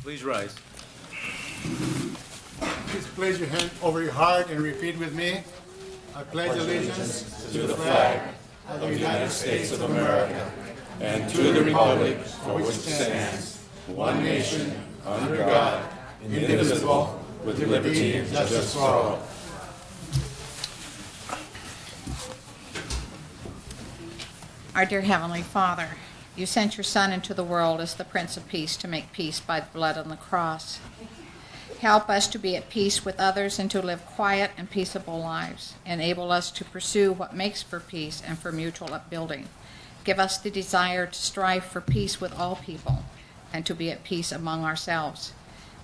Please rise. Please place your hand over your heart and repeat with me. I pledge allegiance to the flag of the United States of America and to the republic for which it stands, one nation, under God, indivisible, with liberty and justice for all. Our dear Heavenly Father, you sent your Son into the world as the Prince of Peace to make peace by the blood on the cross. Help us to be at peace with others and to live quiet and peaceable lives. Enable us to pursue what makes for peace and for mutual upbuilding. Give us the desire to strive for peace with all people and to be at peace among ourselves.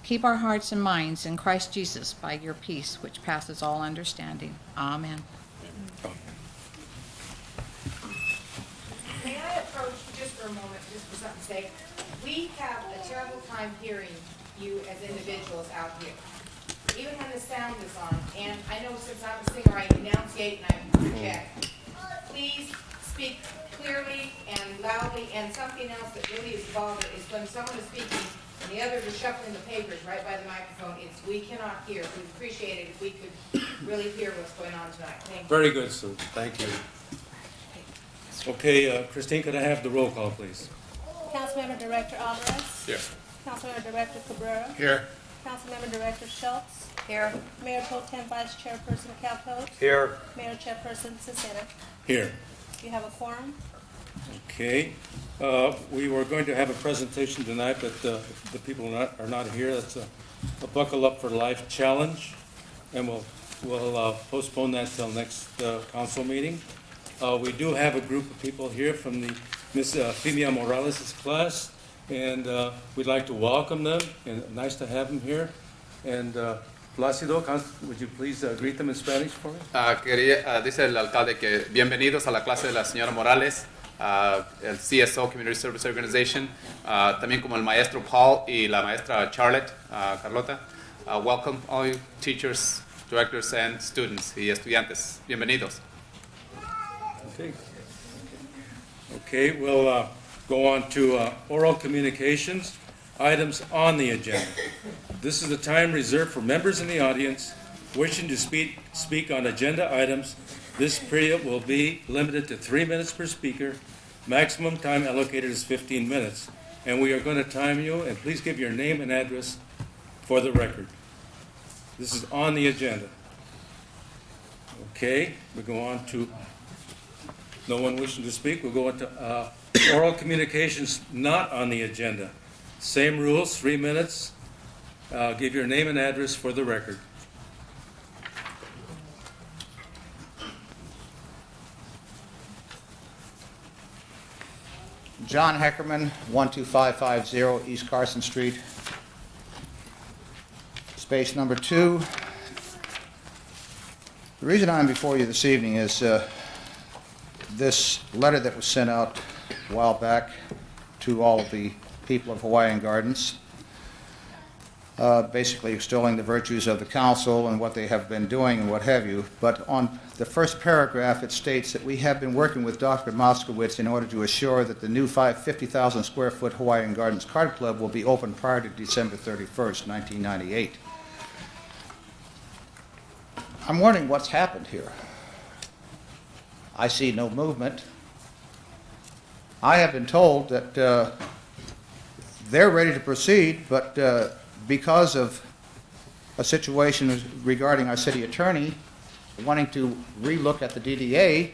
Keep our hearts and minds in Christ Jesus by your peace, which passes all understanding. Amen. May I approach just for a moment, just for something's sake? We have a terrible time hearing you as individuals out here, even when the sound is on. And I know since I'm a singer, I enunciate and I project. Please speak clearly and loudly. And something else that really is bothering is when someone is speaking and the others are shuffling the papers right by the microphone. We cannot hear. We'd appreciate it if we could really hear what's going on tonight. Thank you. Very good, Sue. Thank you. Okay, Christine, could I have the roll call, please? Councilmember Director Alvarez. Here. Councilmember Director Cabrera. Here. Councilmember Director Schultz. Here. Mayor Pro Tem Vice Chairperson Calhoun. Here. Mayor Chairperson Cicena. Here. You have a quorum. Okay. We were going to have a presentation tonight, but the people are not here. That's a Buckle Up for Life challenge, and we'll postpone that till next council meeting. We do have a group of people here from the Miss Femia Morales' class, and we'd like to welcome them, and nice to have them here. And Plácido, would you please greet them in Spanish for me? Dice el alcalde que bienvenidos a la clase de la señora Morales, el CSO, Community Service Organization, también como el maestro Paul y la maestra Charlotte, Carlota. Welcome all you teachers, directors, and students y estudiantes. Bienvenidos. Okay. Okay, we'll go on to oral communications, items on the agenda. This is the time reserved for members in the audience wishing to speak on agenda items. This period will be limited to 3 minutes per speaker. Maximum time allocated is 15 minutes. And we are going to time you, and please give your name and address for the record. This is on the agenda. Okay, we go on to no one wishing to speak. We'll go into oral communications not on the agenda. Same rules, 3 minutes. Give your name and address for the record. John Heckerman, 12550 East Carson Street. Space number 2. The reason I'm before you this evening is this letter that was sent out a while back to all of the people of Hawaiian Gardens, basically extolling the virtues of the council and what they have been doing and what have you. But on the first paragraph, it states that we have been working with Dr. Moskowitz in order to assure that the new 50,000 square foot Hawaiian Gardens Card Club will be open prior to December 31st, 1998. I'm wondering what's happened here. I see no movement. I have been told that they're ready to proceed, but because of a situation regarding our city attorney wanting to relook at the DDA,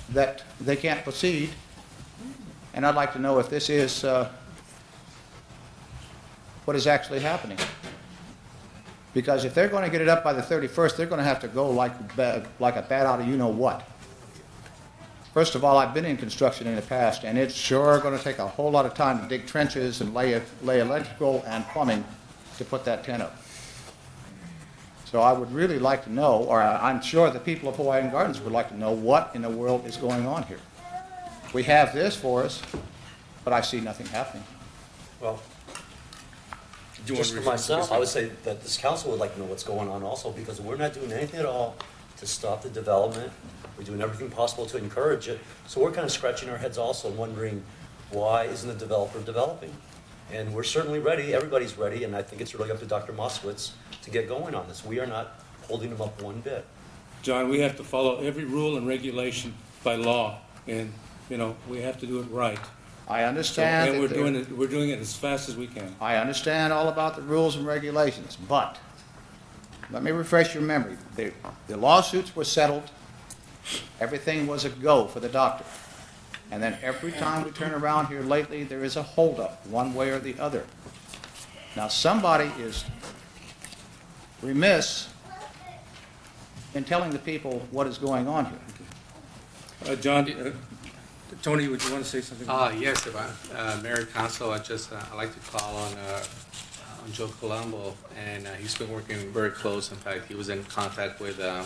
that they can't proceed. And I'd like to know if this is what is actually happening. Because if they're going to get it up by the 31st, they're going to have to go like a bat out of you-know-what. First of all, I've been in construction in the past, and it's sure going to take a whole lot of time to dig trenches and lay electrical and plumbing to put that tent up. So I would really like to know, or I'm sure the people of Hawaiian Gardens would like to know, what in the world is going on here. We have this for us, but I see nothing happening. Well, just for myself, I would say that this council would like to know what's going on also, because we're not doing anything at all to stop the development. We're doing everything possible to encourage it. So we're kind of scratching our heads also, wondering why isn't the developer developing? And we're certainly ready, everybody's ready, and I think it's really up to Dr. Moskowitz to get going on this. We are not holding him up one bit. John, we have to follow every rule and regulation by law, and, we have to do it right. I So, understand. and that we're doing it as fast as we can. I understand all about the rules and regulations, but let me refresh your memory. The lawsuits were settled. Everything was a go for the doctor. And then every time we turn around here lately, there is a holdup, one way or the other. Now, somebody is remiss in telling the people what is going on here. John, Tony, would you want to say something? Yes, Mayor Council, I'd like to call on Joe Colombo, and he's been working very close. In fact, he was in contact with the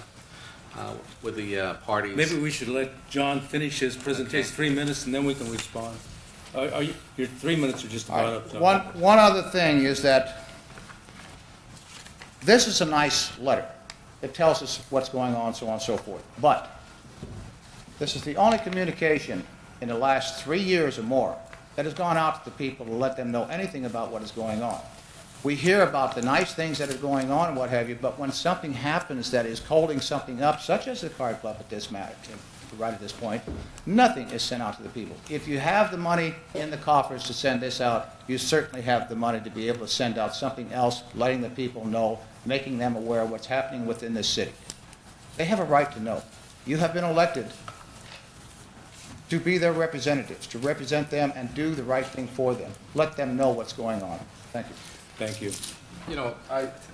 parties. Maybe we should let John finish his presentation, 3 minutes, and then we can respond. Your 3 minutes are just about up. John. One other thing is that this is a nice letter. It tells us what's going on, so on and so forth. But this is the only communication in the last 3 years or more that has gone out to the people to let them know anything about what is going on. We hear about the nice things that are going on and what have you, but when something happens that is holding something up, such as the card club at this matter, right at this point, nothing is sent out to the people. If you have the money in the coffers to send this out, you certainly have the money to be able to send out something else, letting the people know, making them aware of what's happening within this city. They have a right to know. You have been elected to be their representatives, to represent them and do the right thing for them. Let them know what's going on. Thank you. Thank you.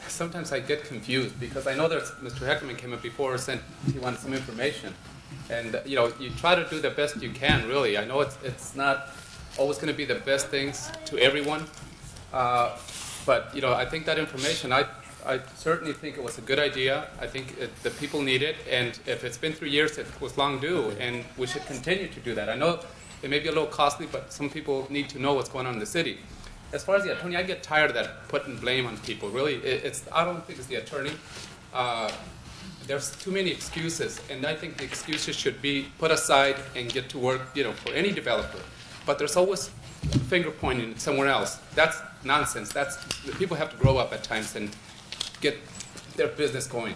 Sometimes I get confused because I know that Mr. Heckman came up before and said he wanted some information. And, you try to do the best you can, really. I know it's not always going to be the best things to everyone. But, I think that information, I certainly think it was a good idea. I think the people need it. And if it's been 3 years, it was long due. And we should continue to do that. I know it may be a little costly, but some people need to know what's going on in the city. As far as the attorney, I get tired of that putting blame on people. Really, I don't think it's the attorney. There's too many excuses, and I think the excuses should be put aside and get to work, for any developer. But there's always finger pointing somewhere else. That's nonsense. People have to grow up at times and get their business going,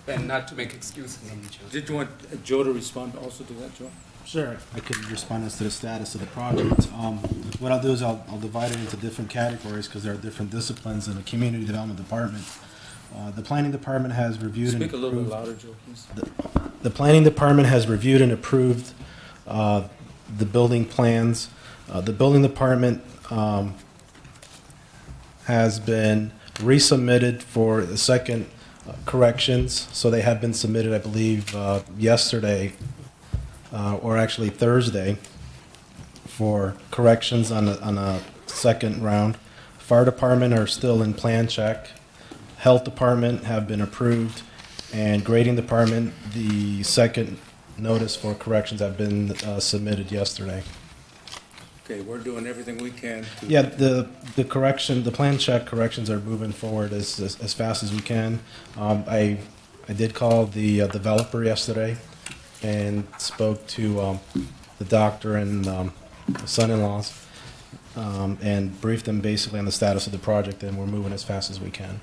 and not to make excuses. Did you want Joe to respond also to that, Joe? Sure, I could respond as to the status of the project. What I'll do is I'll divide it into different categories because there are different disciplines in the community development department. The planning department has reviewed and Speak a little bit approved. louder, Joe, please. The planning department has reviewed and approved the building plans. The building department has been resubmitted for the second corrections. So they have been submitted, I believe, yesterday. Or actually Thursday, for corrections on a second round. Fire department are still in plan check. Health department have been approved, and grading department, the second notice for corrections have been submitted yesterday. Okay, we're doing everything we can to. Yeah, the plan check corrections are moving forward as fast as we can. I did call the developer yesterday and spoke to the doctor and son-in-laws and briefed them basically on the status of the project, and we're moving as fast as we can.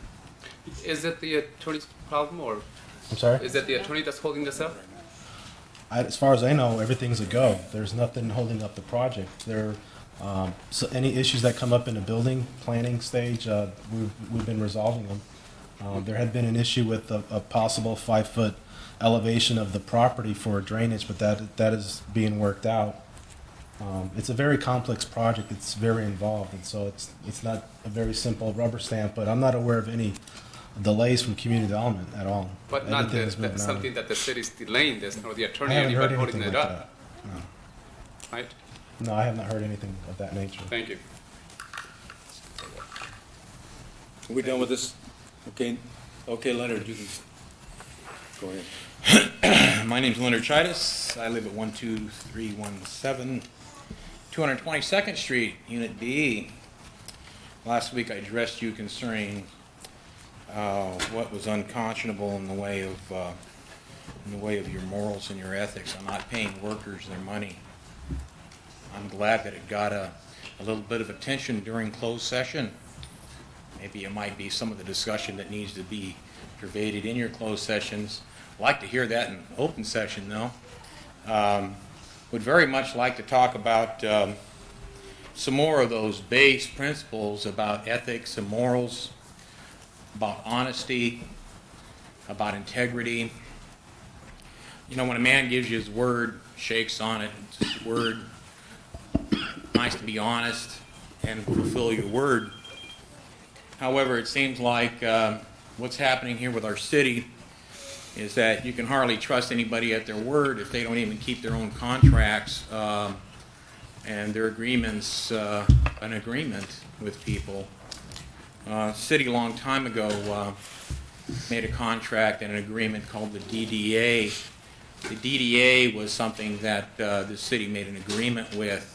Is it the attorney's problem, or I'm sorry? is it the attorney that's holding this up? As far as I know, everything's a go. There's nothing holding up the project. So any issues that come up in the building planning stage, we've been resolving them. There had been an issue with a possible 5-foot elevation of the property for drainage, but that is being worked out. It's a very complex project. It's very involved, and so it's not a very simple rubber stamp. But I'm not aware of any delays from community development at all. But not Everything is moving something on. that the city's delaying this, or the I attorney, haven't heard anybody holding anything it like up, that. right? No, I have not heard anything of that nature. Thank you. Are we done with this? Okay, Leonard, you can go ahead. My name's Leonard Chidas. I live at 12317 222nd Street, Unit B. Last week I addressed you concerning what was unconscionable in the way of your morals and your ethics on not paying workers their money. I'm glad that it got a a little bit of attention during closed session. Maybe it might be some of the discussion that needs to be pervaded in your closed sessions. I'd like to hear that in open session, though. Would very much like to talk about some more of those base principles about ethics and morals, about honesty, about integrity. You know, when a man gives you his word, shakes on it, it's his word, nice to be honest and fulfill your word. However, it seems like what's happening here with our city is that you can hardly trust anybody at their word if they don't even keep their own contracts and their agreements, an agreement with people. City a long time ago made a contract and an agreement called the DDA. The DDA was something that the city made an agreement with,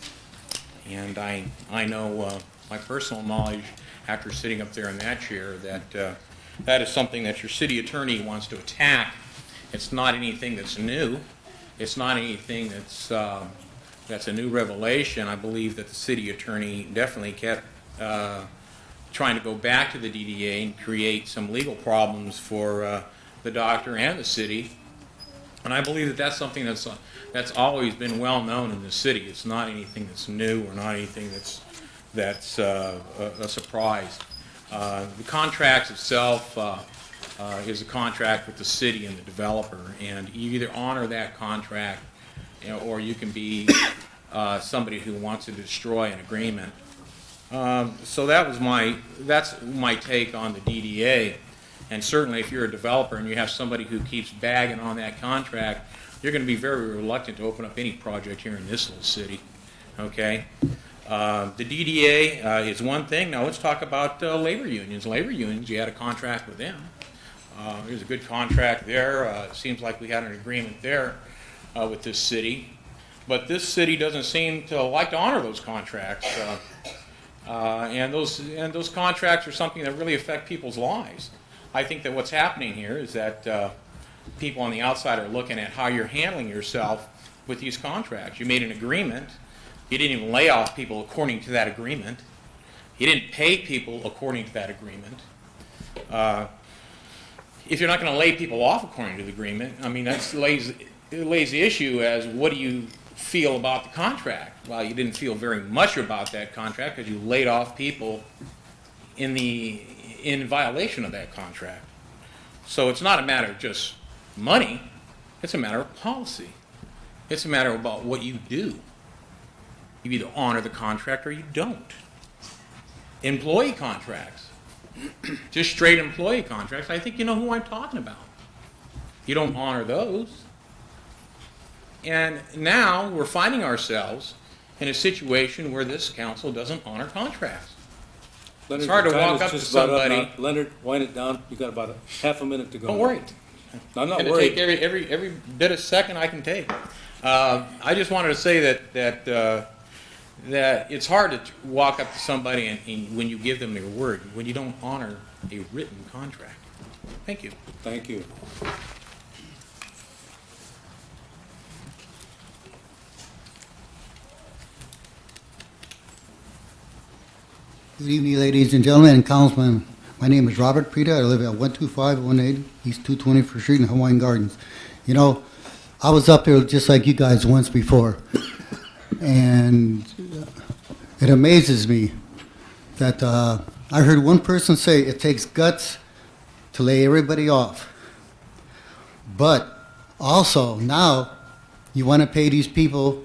and I know my personal knowledge after sitting up there in that chair that that is something that your city attorney wants to attack. It's not anything that's new. It's not anything that's a new revelation. I believe that the city attorney definitely kept trying to go back to the DDA and create some legal problems for the doctor and the city. And I believe that that's something that's always been well known in the city. It's not anything that's new or not anything that's a surprise. The contract itself is a contract with the city and the developer, and you either honor that contract, you know, or you can be somebody who wants to destroy an agreement. So that's my take on the DDA. And certainly if you're a developer and you have somebody who keeps bagging on that contract, you're going to be very reluctant to open up any project here in this little city. Okay? The DDA is one thing. Now let's talk about labor unions. Labor unions, you had a contract with them. There's a good contract there. It seems like we had an agreement there with this city. But this city doesn't seem to like to honor those contracts. And those contracts are something that really affect people's lives. I think that what's happening here is that people on the outside are looking at how you're handling yourself with these contracts. You made an agreement. You didn't even lay off people according to that agreement. You didn't pay people according to that agreement. If you're not going to lay people off according to the agreement, I mean, it lays the issue as what do you feel about the contract? Well, you didn't feel very much about that contract because you laid off people in violation of that contract. So it's not a matter of just money. It's a matter of policy. It's a matter about what you do. You either honor the contract or you don't. Employee contracts, just straight employee contracts, I think you know who I'm talking about. You don't honor those. And now we're finding ourselves in a situation where this council doesn't honor contracts. Leonard, It's hard to your time walk is up to just about up somebody. now. Leonard, wind it down. You got about a half a minute to go. Don't worry. I'm not I'm going to worried. take every bit of second I can take. I just wanted to say that it's hard to walk up to somebody and when you give them their word, when you don't honor a written contract. Thank you. Thank you. Good evening, ladies and gentlemen, and Councilman. My name is Robert Prida. I live at 12518 East 221st Street in Hawaiian Gardens. You know, I was up there just like you guys once before, and it amazes me that I heard one person say it takes guts to lay everybody off. But also now you want to pay these people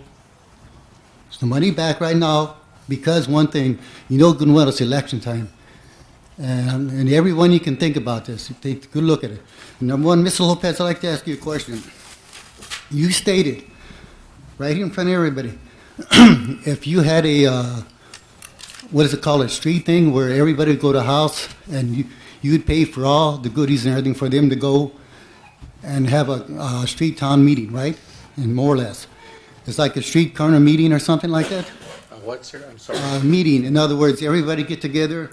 the money back right now. Because one thing, you know good and well it's election time. And everyone you can think about this, take a good look at it. Number one, Mr. Lopez, I'd like to ask you a question. You stated, right here in front of everybody, if you had a, what is it called, a street thing where everybody would go to a house and you'd pay for all the goodies and everything for them to go and have a street town meeting, right? And more or less. It's like a street corner meeting or something like that? What, sir? I'm sorry. Meeting. In other words, everybody get together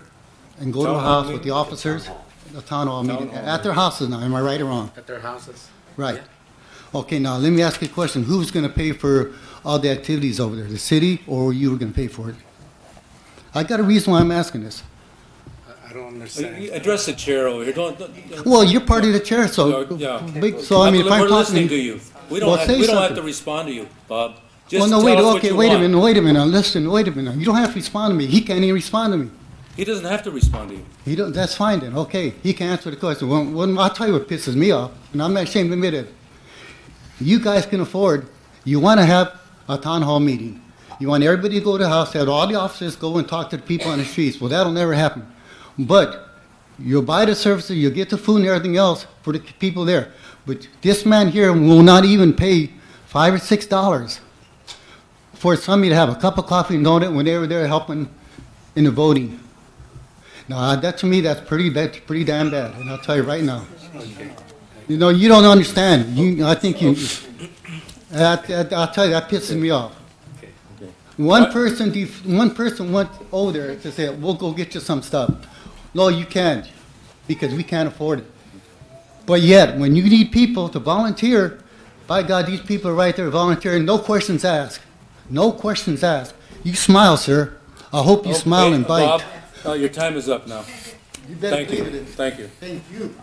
and go to a Town hall house with the meeting? officers. A town hall meeting. hall At their houses now, am I right or wrong? At their houses? Right. Okay, now let me ask you a question. Who's going to pay for all the activities over there? The city or you were going to pay for it? I got a reason why I'm asking this. I don't understand. Address the chair over here. Don't. Well, you're part of the chair, so, Yeah. so I mean, if I'm We're listening to talking. you. We don't Well, have, say we don't have something. to respond to you, Bob. Just Well, no, tell wait, us what okay, you wait a want. minute, listen, wait a minute. You don't have to respond to me. He can't even respond to me. He doesn't have to respond to you. He don't, that's fine then, okay. He can answer the question. Well, I'll tell you what pisses me off, and I'm not ashamed to admit it. You guys can afford, you want to have a town hall meeting. You want everybody to go to the house, have all the officers go and talk to the people on the streets. Well, that'll never happen. But you'll buy the services, you'll get the food and everything else for the people there. But this man here will not even pay $5 or $6 for somebody to have a cup of coffee and donut when they were there helping in the voting. Now, that to me, that's pretty damn bad, and I'll tell you right now. You know, you don't understand. I think you. I'll tell you, that pisses me off. One person went over there to say, "We'll go get you some stuff." No, you can't, because we can't afford it. But yet, when you need people to volunteer, by God, these people are right there volunteering, no questions asked. No questions asked. You smile, sir. I hope you smile and bite. Bob, your time is up now. You better Thank believe you. it. Thank you. Thank you.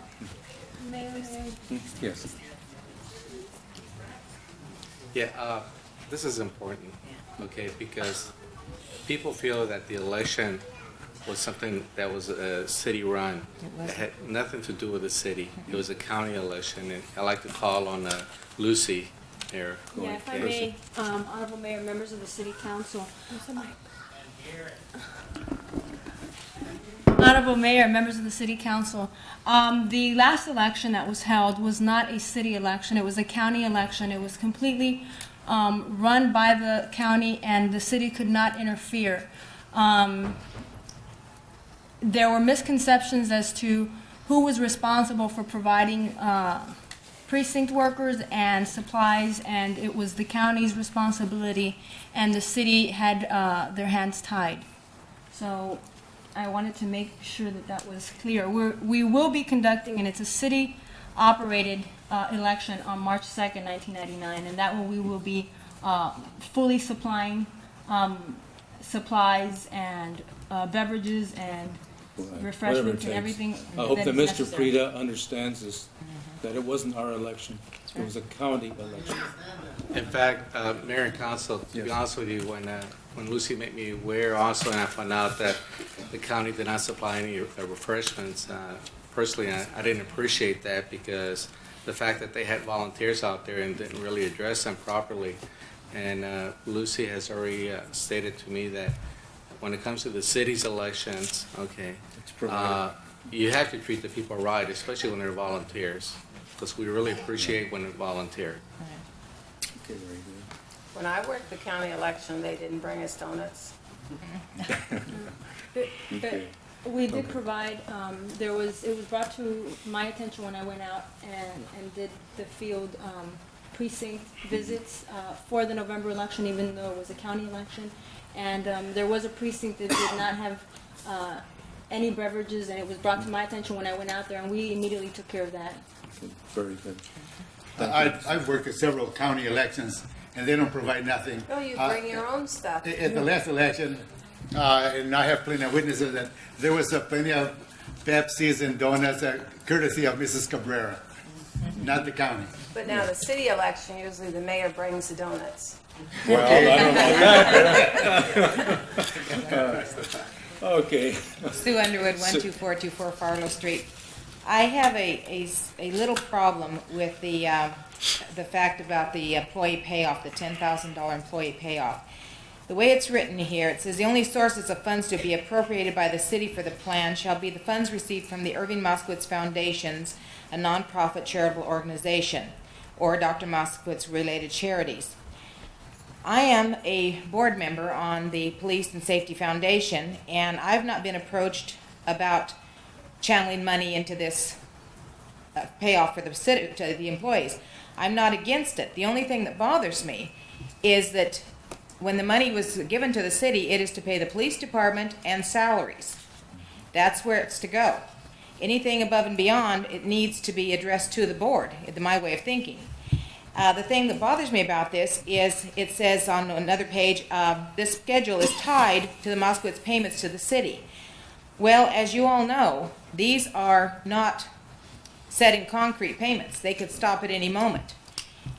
Yes. Yeah, this is important, okay, because people feel that the election was something that was city-run. It had nothing to do with the city. It was a county election, and I'd like to call on Lucy here. Yeah, if I may, Honorable Mayor, members of the City Council. Honorable Mayor, members of the City Council, the last election that was held was not a city election. It was a county election. It was completely run by the county, and the city could not interfere. There were misconceptions as to who was responsible for providing precinct workers and supplies, and it was the county's responsibility, and the city had their hands tied. So I wanted to make sure that that was clear. We will be conducting, and it's a city-operated election on March 2nd, 1999, and that one we will be fully supplying supplies and beverages and refreshments and everything I hope that that is Mr. necessary. Frida understands this, that it wasn't our election. It was a county election. In fact, Mayor and Council, to be honest with you, when Lucy made me aware also, and I found out that the county did not supply any refreshments, personally, I didn't appreciate that, because the fact that they had volunteers out there and didn't really address them properly. And Lucy has already stated to me that when it comes to the city's elections, okay, you have to treat the people right, especially when they're volunteers, because we really appreciate when they volunteer. Okay, very good. When I worked the county election, they didn't bring us donuts. But we did provide, it was brought to my attention when I went out and did the field precinct visits for the November election, even though it was a county election. And there was a precinct that did not have any beverages, and it was brought to my attention when I went out there, and we immediately took care of that. Very good. I've worked at several county elections, and they don't provide nothing. No, you bring your own stuff. At the last election, and I have plenty of witnesses that there was plenty of Pepsis and donuts, courtesy of Mrs. Cabrera, not the county. But now the city election, usually the mayor brings the donuts. Well, I don't know that. Okay. Sue Underwood, 12424 Farlow Street. I have a little problem with the fact about the employee payoff, the $10,000 employee payoff. The way it's written here, it says the only sources of funds to be appropriated by the city for the plan shall be the funds received from the Irving Moskowitz Foundations, a nonprofit charitable organization, or Dr. Moskowitz related charities. I am a board member on the Police and Safety Foundation, and I've not been approached about channeling money into this payoff for the city, to the employees. I'm not against it. The only thing that bothers me is that when the money was given to the city, it is to pay the police department and salaries. That's where it's to go. Anything above and beyond, it needs to be addressed to the board, in my way of thinking. The thing that bothers me about this is it says on another page, this schedule is tied to the Moskowitz payments to the city. Well, as you all know, these are not set in concrete payments. They could stop at any moment.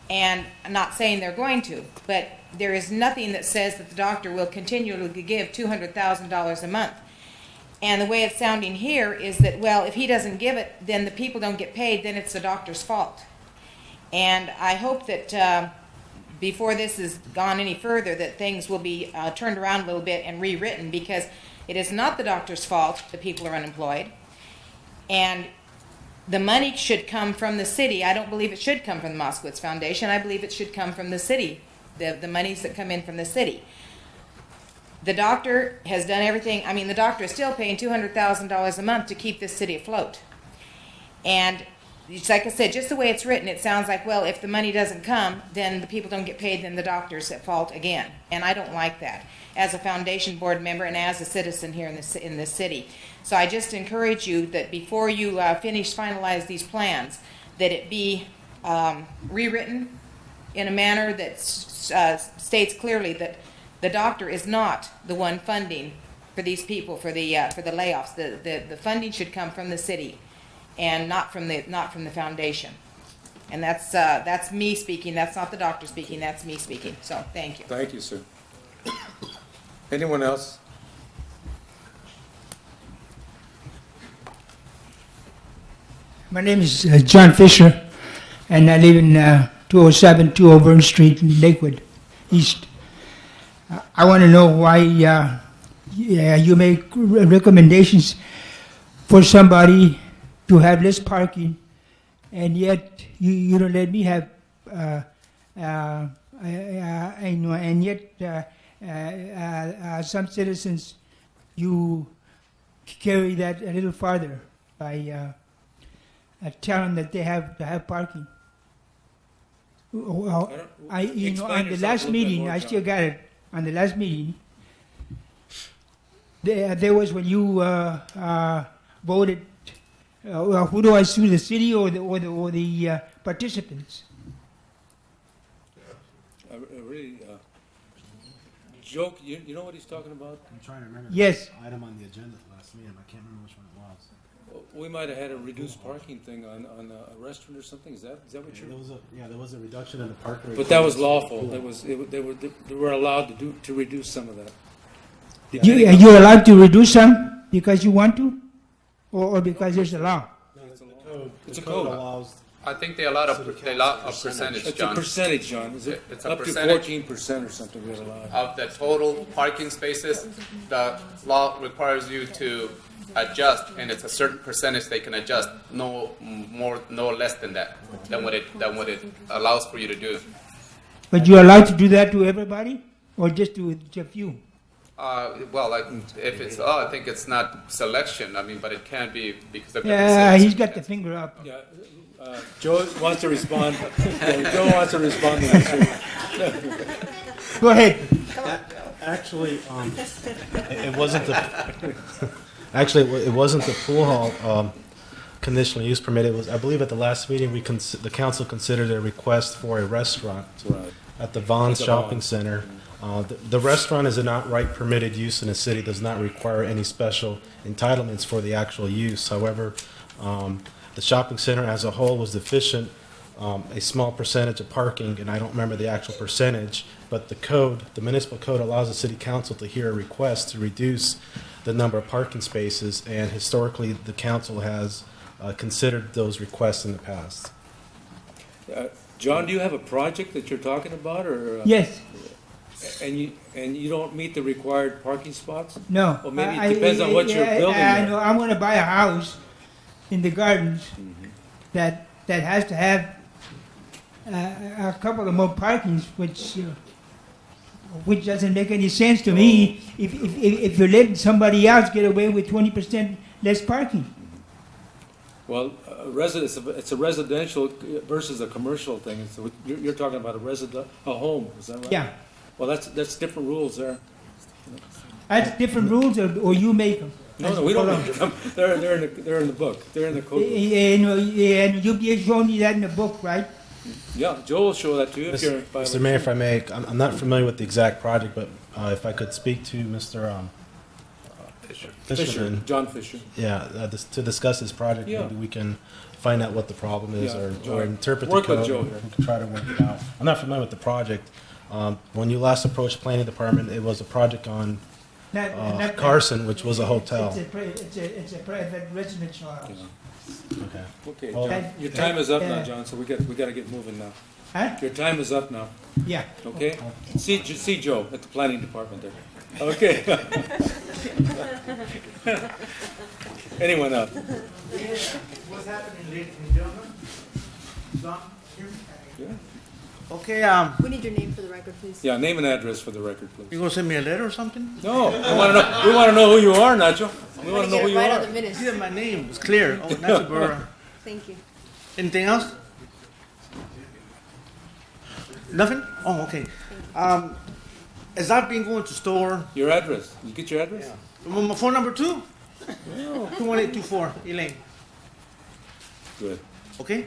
And I'm not saying they're going to, but there is nothing that says that the doctor will continually give $200,000 a month. And the way it's sounding here is that, well, if he doesn't give it, then the people don't get paid, then it's the doctor's fault. And I hope that before this has gone any further, that things will be turned around a little bit and rewritten, because it is not the doctor's fault that people are unemployed. And the money should come from the city. I don't believe it should come from the Moskowitz Foundation. I believe it should come from the city, the monies that come in from the city. The doctor has done everything. I mean, the doctor is still paying $200,000 a month to keep this city afloat. And it's like I said, just the way it's written, it sounds like, well, if the money doesn't come, then the people don't get paid, then the doctor's at fault again. And I don't like that as a foundation board member and as a citizen here in this city. So I just encourage you that before you finalize these plans, that it be rewritten in a manner that states clearly that the doctor is not the one funding for these people, for the layoffs. The funding should come from the city and not from the foundation. And that's me speaking. That's not the doctor speaking. That's me speaking. So thank you. Thank you, sir. Anyone else? My name is John Fisher, and I live in 207 Auburn Street in Lakewood East. I want to know why you make recommendations for somebody to have less parking, and yet you don't let me have, and yet some citizens, you carry that a little farther by tell them that they have to have parking. Well, on the last meeting, I still got it. On the last meeting, there was when you voted. Who do I sue, the city or the participants? Really, Joe, you know what he's talking about? I'm trying to remember. Yes. The item on the agenda last meeting. I can't remember which one it was. We might have had a reduced parking thing on a restaurant or something. Is that what you're? There was a reduction in the park rate. But that was lawful. They were allowed to reduce some of that. You're allowed to reduce some because you want to, or because there's a law. No, it's a code. It's a code. Allows. I think they allow a percentage, It's John. a percentage, John. Is it It's a up to percentage 14% or something we're allowed? Of the total parking spaces, the law requires you to adjust, and it's a certain percentage they can adjust, no more, no less than that, than what it allows for you to do. But you're allowed to do that to everybody, or just to a few? Well, if it's, I think it's not selection. I mean, but it can be because of the Yeah, percentage. he's got the finger up. Yeah, Joe wants to respond. Joe wants to respond to this. Go ahead. Actually, it wasn't the. Actually, it wasn't the pool hall conditional use permit. It was, I believe, at the last meeting, the council considered a request for a restaurant at the Vaughn's Shopping Center. The restaurant is an outright permitted use in the city, does not require any special entitlements for the actual use. However, the shopping center as a whole was deficient a small percentage of parking, and I don't remember the actual percentage, but the municipal code allows the city council to hear a request to reduce the number of parking spaces, and historically the council has considered those requests in the past. John, do you have a project that you're talking about, or? Yes. And you don't meet the required parking spots? No. Well, maybe it depends on what you're building I there. know. I'm going to buy a house in the gardens that has to have a couple of more parkings, which doesn't make any sense to me. If you're letting somebody else get away with 20% less parking. Well, it's a residential versus a commercial thing. So you're talking about a home, is that right? Yeah. Well, that's different rules there. That's different rules, or you make them? No, we don't make them. They're in the book. They're in the code. And you showed me that in the book, right? Yeah, Joe will show that to you if you're. Mr. Mayor, if I may, I'm not familiar with the exact project, but if I could speak to Mr. Fisherman. John Fisher. Yeah, to discuss this project, Yeah. maybe we can find out what the problem is, Yeah, or interpret work the with code. Joe and here. We can try to work it out. I'm not familiar with the project. When you last approached planning department, it was a project on Carson, which was a hotel. It's a private residential house. Okay. Okay, Well- John, your time is up now, John, so we got to get moving now. Huh? Your time is up now, Yeah. okay? See Joe at the planning department there. Okay. Anyone else? What's happening, ladies and gentlemen? John, Yeah. okay, We need your name for the record, please. Yeah, name and address for the record, you please. gonna send me a letter or something? No, we want to know who you are, Nacho. We want to know who you Right are. on the minutes. Yeah, my name is clear. Oh, Nacho Burra. Thank you. Anything else? Nothing? Oh, okay. As I've been going to store, Your address. You get your address? my phone number too? 21824, Elaine. Good. Okay?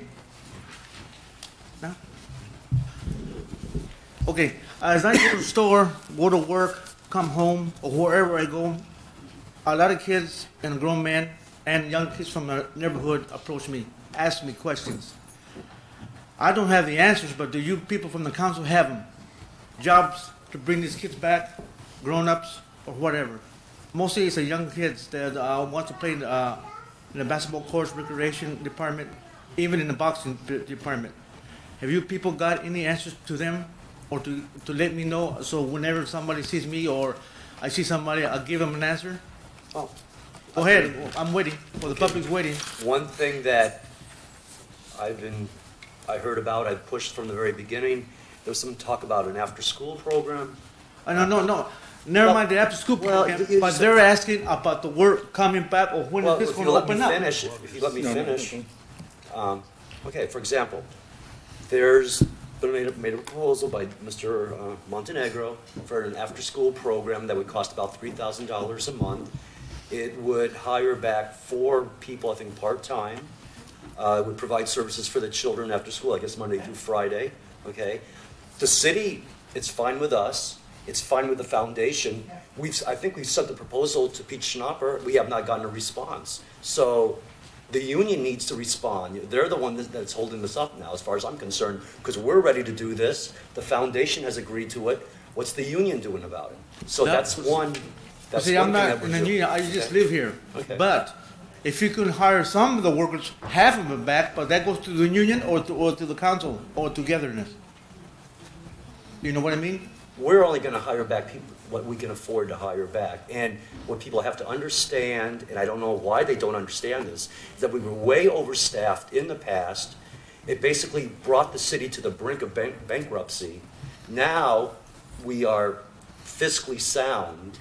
Now? Okay, as I go to the store, go to work, come home, or wherever I go, a lot of kids and grown men and young kids from the neighborhood approach me, ask me questions. I don't have the answers, but do you people from the council have them? Jobs to bring these kids back, grown-ups, or whatever. Mostly it's the young kids that want to play in the basketball courts, recreation department, even in the boxing department. Have you people got any answers to them, or to let me know, so whenever somebody sees me or I see somebody, I'll give them an answer? Oh, Go ahead, I'm waiting, or the public's waiting. one thing that I heard about, I pushed from the very beginning, there was some talk about an after-school program. No. Never mind the after-school program, but they're asking about the work coming back, or when is this If going you to let me open up? finish, if you let me No, no, finish. okay. Okay, for example, there's been made a proposal by Mr. Montenegro for an after-school program that would cost about $3,000 a month. It would hire back 4 people, I think, part-time. It would provide services for the children after school, I guess Monday through Friday, okay? The city, it's fine with us. It's fine with the foundation. I think we've sent the proposal to Pete Schnapper. We have not gotten a response. So the union needs to respond. They're the one that's holding this up now, as far as I'm concerned, because we're ready to do this. The foundation has agreed to it. What's the union doing about it? So that's one. That's See, one I'm thing not that we're in the doing. union, I just Okay. live here. Okay. But if you can hire some of the workers, half of them back, but that goes to the union or to the council or togetherness. You know what I mean? We're only gonna hire back people, what we can afford to hire back. And what people have to understand, and I don't know why they don't understand this, is that we were way overstaffed in the past. It basically brought the city to the brink of bankruptcy. Now, we are fiscally sound,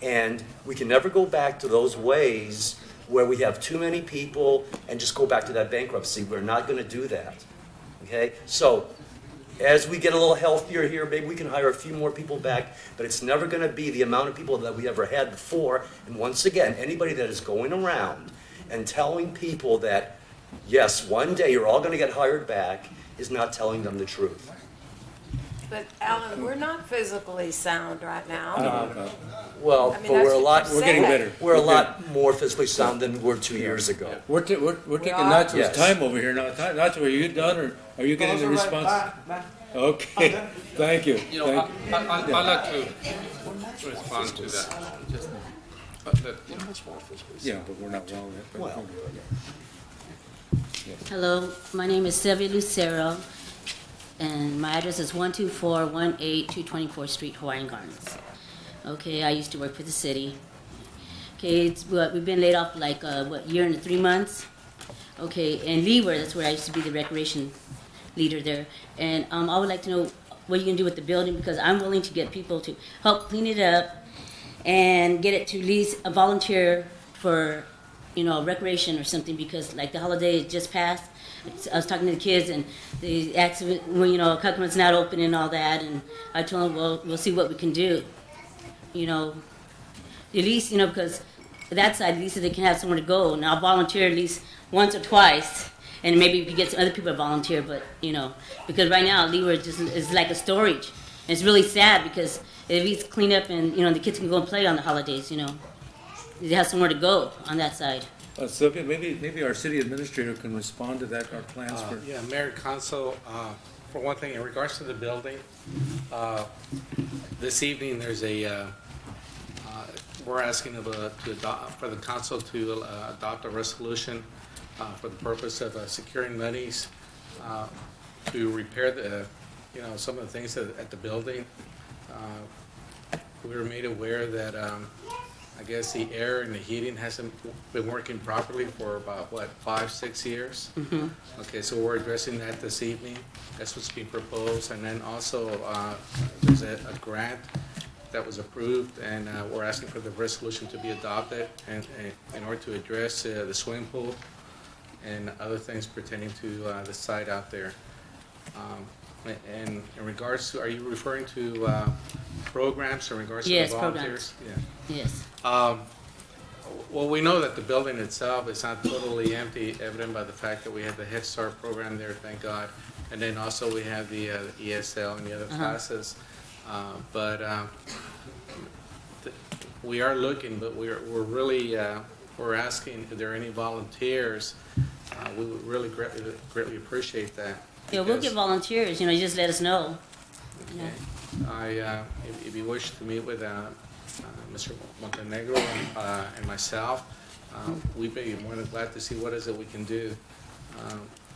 and we can never go back to those ways where we have too many people and just go back to that bankruptcy. We're not gonna do that, okay? So, as we get a little healthier here, maybe we can hire a few more people back, but it's never going to be the amount of people that we ever had before. And once again, anybody that is going around and telling people that, yes, one day you're all going to get hired back, is not telling them the truth. But Alan, we're not physically sound right now. Well, I mean, but we're a that's lot. what you're saying. better. We're a lot more physically sound than we were 2 years ago. We're taking are. Nacho's Yes. time over here now. Nacho, are you done, or are you getting the response? Bye. Okay, thank you. You know, Thank you. I'd like to respond to that. Just, Yeah, but we're not wrong yet. but- Well. Hello, my name is Sylvia Lucero, and my address is 12418 224th Street, Hawaiian Gardens. Okay, I used to work for the city. Okay, we've been laid off like, year and 3 months? Okay, in Leeward, that's where I used to be the recreation leader there. And I would like to know what you can do with the building, because I'm willing to get people to help clean it up and get it to lease a volunteer for, recreation or something, because like the holiday just passed. I was talking to the kids, and the accident, Cuckman's not open and all that, and I told them, well, we'll see what we can do. At least, because that side, at least they can have somewhere to go, and I'll volunteer at least once or twice, and maybe we could get some other people to volunteer. But because right now Leeward just is like a storage. And it's really sad because if it's cleaned up and the kids can go and play on the holidays, they have somewhere to go on that side. Sylvia, maybe our city administrator can respond to that, our plans for... Yeah, Mayor, Council, for one thing, in regards to the building, this evening there's we're asking for the council to adopt a resolution for the purpose of securing monies to repair some of the things at the building. We were made aware that I guess the air and the heating hasn't been working properly for about, 5-6 years? Mm-hmm. Okay, so we're addressing that this evening. That's what's being proposed. And then also, there's a grant that was approved, and we're asking for the resolution to be adopted and in order to address the swimming pool and other things pertaining to the site out there. And in regards to, are you referring to programs in regards to the volunteers? Programs. Yeah. Yes. Well, we know that the building itself is not totally empty, evident by the fact that we have the Head Start program there, thank God. And then also we have the ESL and the other classes. We are looking, but we're really, we're asking if there are any volunteers. We would really greatly appreciate that. Yeah, we'll get volunteers, you just let us know. Okay. If you wish to meet with Mr. Montenegro and myself, we'd be more than glad to see what is it we can do.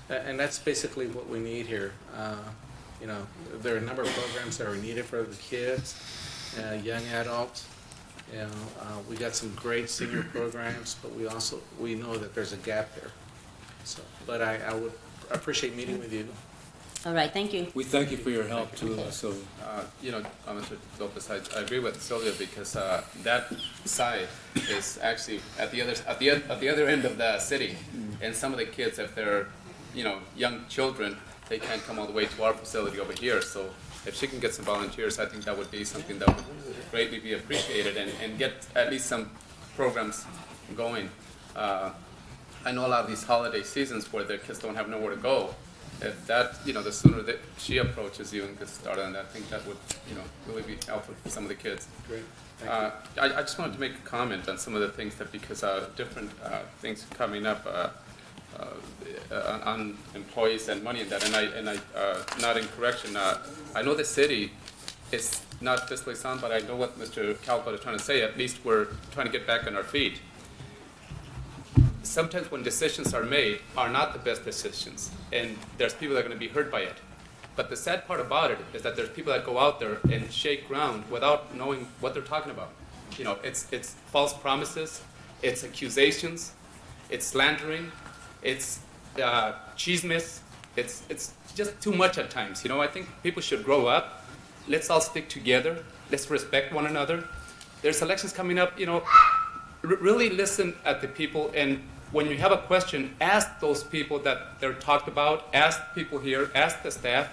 And that's basically what we need here. There are a number of programs that are needed for the kids, young adults. We got some great senior programs, but we know that there's a gap there. So, but I would appreciate meeting with you. All right, thank you. We thank you for your help too, Sylvia. Mr. Lopez, I agree with Sylvia because that side is actually at the other end of the city, and some of the kids, if they're young children, they can't come all the way to our facility over here. So if she can get some volunteers, I think that would be something that would greatly be appreciated and get at least some programs going. I know a lot of these holiday seasons where the kids don't have nowhere to go. If that, the sooner that she approaches you and gets started on that, I think that would, really be helpful for some of the kids. Great. I just wanted to make a comment on some of the things that, because different things coming up on employees and money and that, and I not in correction. I know the city is not fiscally sound, but I know what Mr. Calcott is trying to say. At least we're trying to get back on our feet. Sometimes when decisions are made are not the best decisions, and there's people that are going to be hurt by it. But the sad part about it is that there's people that go out there and shake ground without knowing what they're talking about. It's false promises, it's accusations, it's slandering, it's chismes. It's just too much at times. I think people should grow up. Let's all stick together. Let's respect one another. There's elections coming up. Really listen at the people, and when you have a question, ask those people that they're talked about, ask people here, ask the staff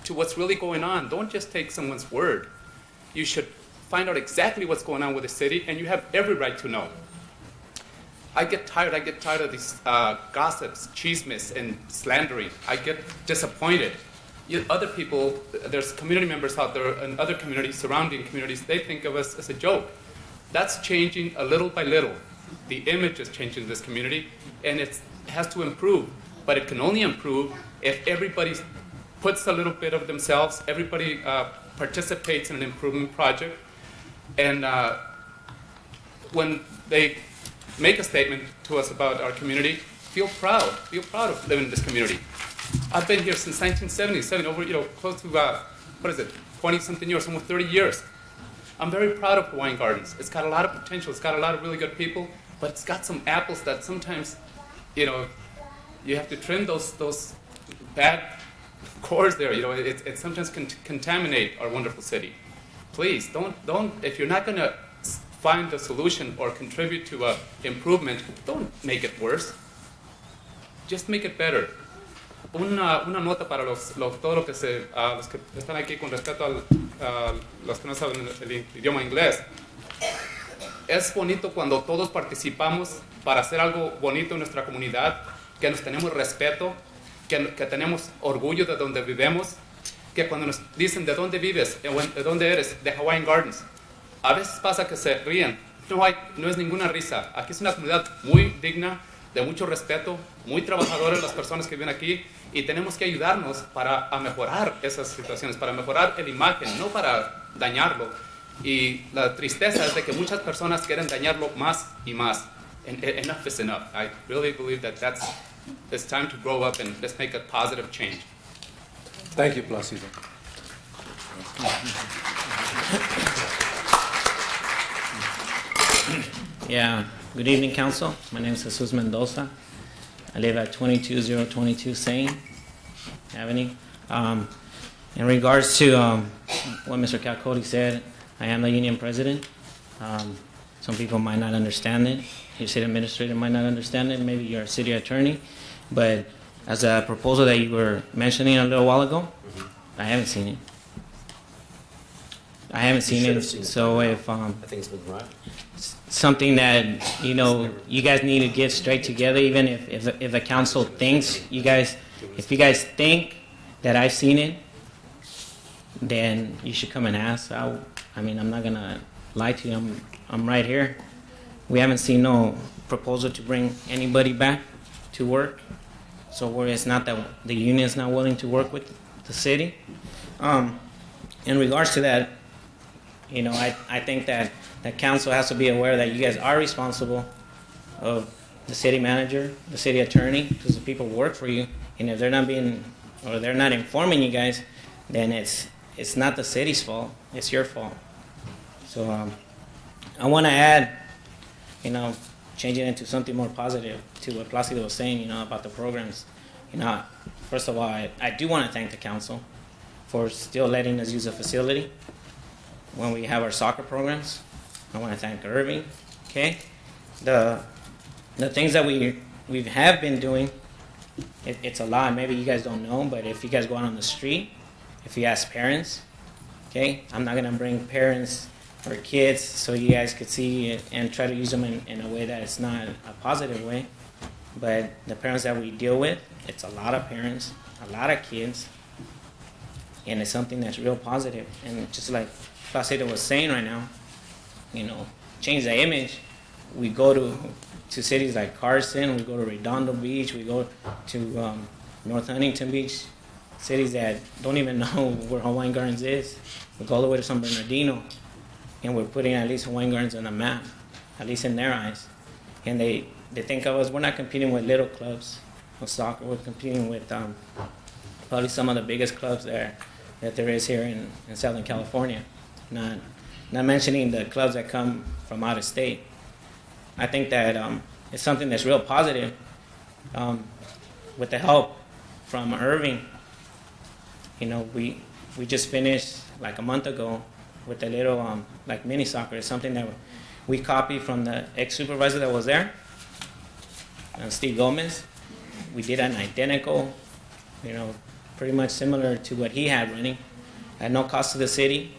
to what's really going on. Don't just take someone's word. You should find out exactly what's going on with the city, and you have every right to know. I get tired of these gossips, chismes, and slandering. I get disappointed. Other people, there's community members out there and other communities, surrounding communities, they think of us as a joke. That's changing a little by little. The image is changing in this community, and it has to improve. But it can only improve if everybody puts a little bit of themselves, everybody participates in an improvement project, and when they make a statement to us about our community, feel proud of living in this community. I've been here since 1977, over close to 20-something years, almost 30 years. I'm very proud of Hawaiian Gardens. It's got a lot of potential. It's got a lot of really good people, but it's got some apples that sometimes, you have to trim those bad cores there. It sometimes can contaminate our wonderful city. Please don't. If you're not going to find a solution or contribute to improvement, don't make it worse. Just make it better. Una nota para todo lo que los que están aquí con respecto a los que no saben el idioma inglés. Es bonito cuando todos participamos para hacer algo bonito en nuestra comunidad, que nos tenemos respeto, que tenemos orgullo de donde vivimos, que cuando nos dicen de dónde vives, de dónde eres, de Hawaiian Gardens, a veces pasa que se ríen. No es ninguna risa. Aquí es una comunidad muy digna, de mucho respeto, muy trabajadoras las personas que viven aquí, y tenemos que ayudarnos para a mejorar esas situaciones, para mejorar la imagen, no para dañarlo. Y la tristeza es de que muchas personas quieren dañarlo más y más. And enough is enough. I really believe that it's time to grow up and let's make a positive change. Thank you, Placido. Yeah, good evening, Council. My name is Jesus Mendoza. I live at 22022 Saint Avenue. In regards to what Mr. Calcodi said, I am the union president. Some people might not understand it. Your city administrator might not understand it. Maybe your city attorney. But as a proposal that you were mentioning a little while ago, I haven't seen it. I haven't seen it. So if I think it's been right. something that you guys need to get straight together, even if the council thinks if you guys think that I've seen it, then you should come and ask. I mean, I'm not gonna lie to you. I'm right here. We haven't seen no proposal to bring anybody back to work. So where it's not that the union is not willing to work with the city. In regards to that, I think that the council has to be aware that you guys are responsible of the city manager, the city attorney, because the people work for you. And if they're not informing you guys, then it's not the city's fault. It's your fault. So I want to add, changing it into something more positive to what Placido was saying, about the programs. First of all, I do want to thank the council for still letting us use the facility when we have our soccer programs. I want to thank Irving. Okay, the things that we have been doing, it's a lot. Maybe you guys don't know, but if you guys go out on the street, if you ask parents, okay, I'm not gonna bring parents or kids so you guys could see it and try to use them in a way that it's not a positive way. But the parents that we deal with, it's a lot of parents, a lot of kids, and it's something that's real positive. And just like Placido was saying right now, change the image. We go to cities like Carson, we go to Redondo Beach, we go to North Huntington Beach, cities that don't even know where Hawaiian Gardens is. We go all the way to San Bernardino, and we're putting at least Hawaiian Gardens on the map, at least in their eyes. And they think of us, we're not competing with little clubs of soccer, we're competing with probably some of the biggest clubs that there is here in Southern California. Not mentioning the clubs that come from out of state. I think that it's something that's real positive. With the help from Irving, we just finished like a month ago with a little like mini soccer. It's something that we copied from the ex-supervisor that was there, Steve Gomez. We did an identical, pretty much similar to what he had running, at no cost to the city.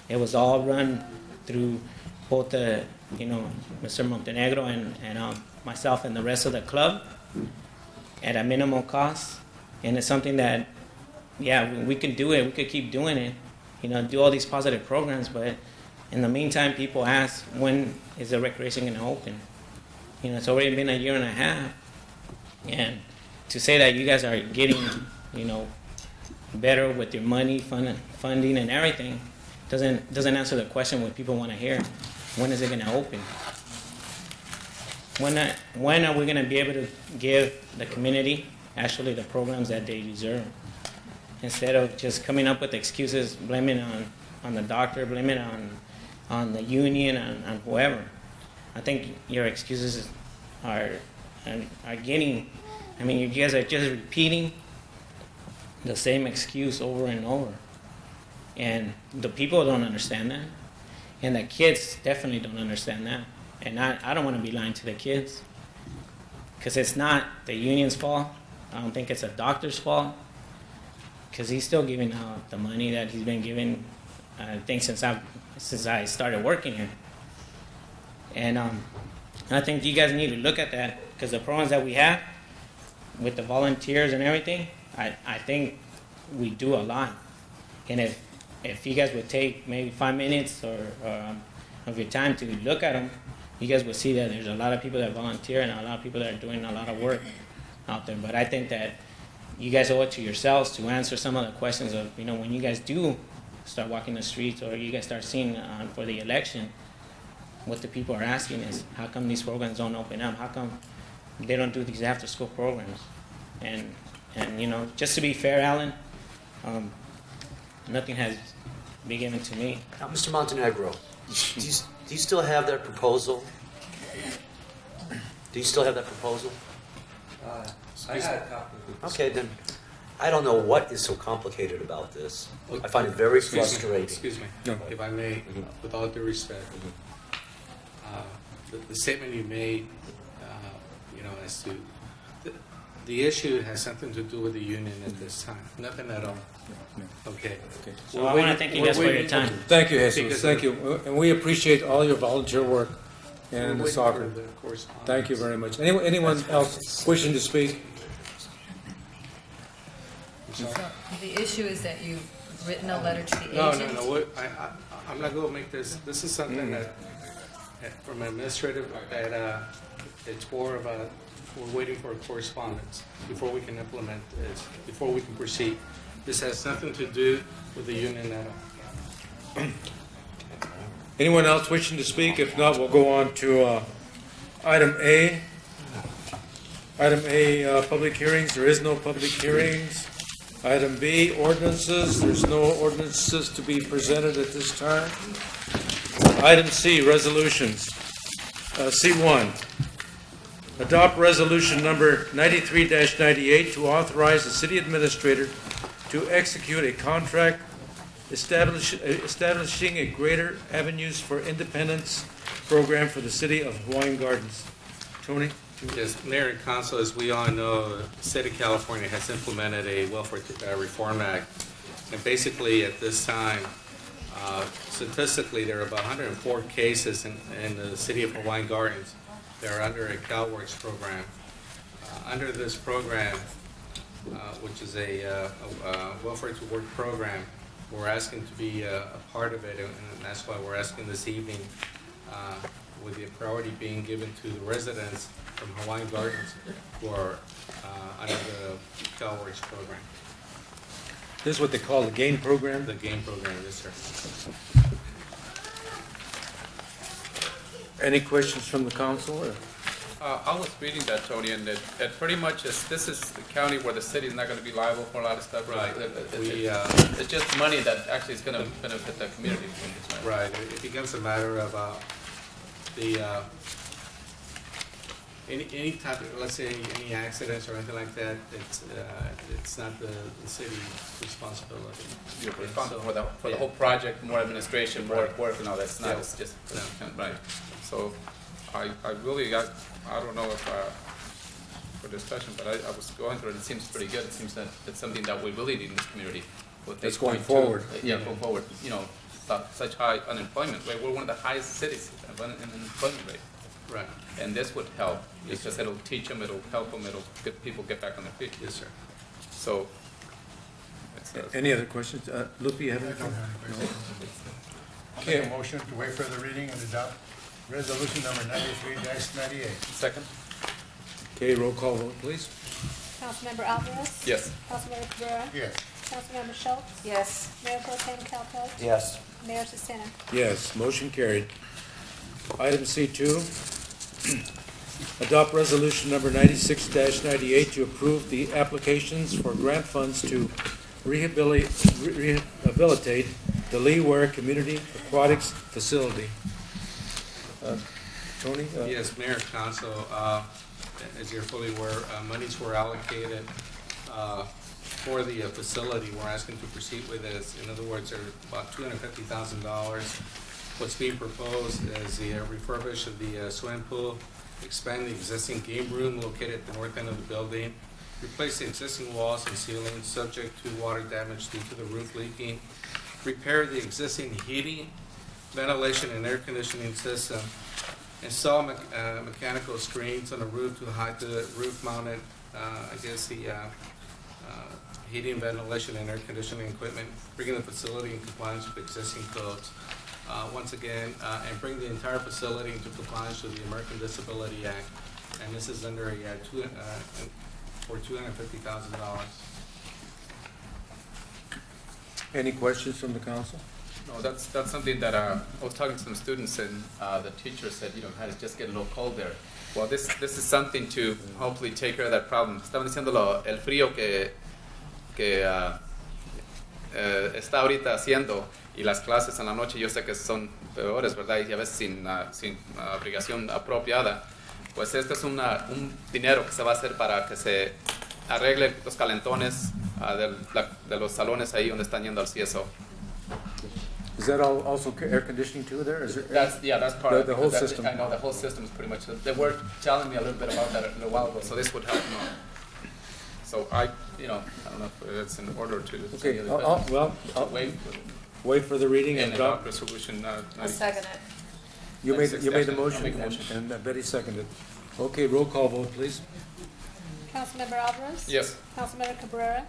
It was all run through both the, Mr. Montenegro and myself and the rest of the club at a minimal cost. And it's something that, we can do it. We could keep doing it, do all these positive programs. But in the meantime, people ask, when is the recreation going to open? It's already been a year and a half. And to say that you guys are getting, better with your money, funding and everything, doesn't answer the question what people want to hear. When is it going to open? When are we going to be able to give the community actually the programs that they deserve? Instead of just coming up with excuses, blaming on the doctor, blaming on the union, on whoever. I think your excuses are getting, you guys are just repeating the same excuse over and over. And the people don't understand that. And the kids definitely don't understand that. And I don't want to be lying to the kids. Because it's not the union's fault. I don't think it's a doctor's fault. Because he's still giving out the money that he's been giving, I think, since I started working here. And I think you guys need to look at that. Because the programs that we have, with the volunteers and everything, I think we do a lot. And if you guys would take maybe 5 minutes of your time to look at them, you guys will see that there's a lot of people that volunteer and a lot of people that are doing a lot of work out there. But I think that you guys owe it to yourselves to answer some of the questions of, when you guys do start walking the streets or you guys start seeing for the election, what the people are asking is, how come these programs don't open up? How come they don't do these after-school programs? And just to be fair, Alan, nothing has been given to me. Now, Mr. Montenegro, do you still have that proposal? Do you still have that proposal? I had a copy. Okay, then, I don't know what is so complicated about this. I find it very frustrating. Excuse me, if I may, with all due respect, the statement you made, as to, the issue has something to do with the union at this time, nothing at all. Okay. So I want to thank you guys for your time. Thank you, Jesus. Thank you. And we appreciate all your volunteer work and the soccer. Thank you very much. Anyone else wishing to speak? The issue is that you've written a letter to the No, agent? no. I'm not going to make this is something that, from administrative, that it's more of a, we're waiting for a correspondence before we can implement this, before we can proceed. This has nothing to do with the union at all. Anyone else wishing to speak? If not, we'll go on to item A. Item A, public hearings. There is no public hearings. Item B, ordinances. There's no ordinances to be presented at this time. Item C, resolutions. C1, adopt resolution number 93-98 to authorize the city administrator to execute a contract establishing a greater avenues for independence program for the city of Hawaiian Gardens. Tony? Yes, Mayor and Council, as we all know, the state of California has implemented a Welfare Reform Act. And basically, at this time, statistically, there are about 104 cases in the city of Hawaiian Gardens that are under a CalWorks program. Under this program, which is a Welfare to Work program, we're asking to be a part of it, and that's why we're asking this evening, with the priority being given to the residents from Hawaiian Gardens who are under the CalWorks program. This is what they call the GAIN program? The GAIN program, yes, sir. Any questions from the council? Or? I was reading that, Tony, and that pretty much this is the county where the city is not going to be liable for a lot of stuff. Right. It's just money that actually is going to benefit the community. Right. It becomes a matter of any type of, let's say, any accidents or anything like that. It's not the city's responsibility. You're responsible for the whole project, more administration, more work, and all that's not. It's just right. So, I really I don't know if for discussion, but I was going through it. It seems pretty good. It seems that it's something that we really need in this community. It's going forward. Going forward. Such high unemployment rate. We're one of the highest cities in unemployment rate. Right. And this would help because it'll teach them, it'll help them, it'll get people get back on their feet. Yes, sir. So. Any other questions? Lupe, you have anything? Make a motion to waive further reading and adopt resolution number 93-98. Second. Okay, roll call vote, please. Councilmember Alvarez? Yes. Councilmember Cabrera? Yes. Councilmember Schultz? Yes. Mayor Pro Tem Calpelt? Yes. Mayor Sestena? Yes, motion carried. Item C2, adopt resolution number 96-98 to approve the applications for grant funds to rehabilitate the Lee Ware Community Aquatics Facility. Tony? Yes, Mayor and Council, as you're fully aware, monies were allocated for the facility. We're asking to proceed with this. In other words, there's about $250,000. What's being proposed is the refurbish of the swimming pool, expand the existing game room located at the north end of the building, replace the existing walls and ceilings subject to water damage due to the roof leaking, repair the existing heating, ventilation, and air conditioning system, install mechanical screens on the roof to hide the roof-mounted I guess the heating, ventilation, and air conditioning equipment, bringing the facility in compliance with existing codes. Once again, and bring the entire facility into compliance with the American Disability Act. And this is under for $250,000. Any questions from the council? No, that's something that I was talking to some students, and the teacher said, had to just get a little cold there. Well, this is something to hopefully take care of that problem. Estaban diciendo el frío que está ahorita haciendo, y las clases en la noche yo sé que son peores, ¿verdad? Y a veces sin obligación apropiada. Pues este es un dinero que se va a hacer para que se arreglen los calentones de los salones ahí donde están yendo al CSO. Is that also air conditioning too there? Is it That's part of the it. whole Because system? I know the whole system is pretty much. They were telling me a little bit about that a little while ago, so this would help them out. So I don't know if it's in order to. Okay, I'll wait for the reading and and adopt resolution. I'll second it. You made the I'll motion, make a motion. and Betty seconded. Okay, roll call vote, please. Councilmember Alvarez? Yes. Councilmember Cabrera?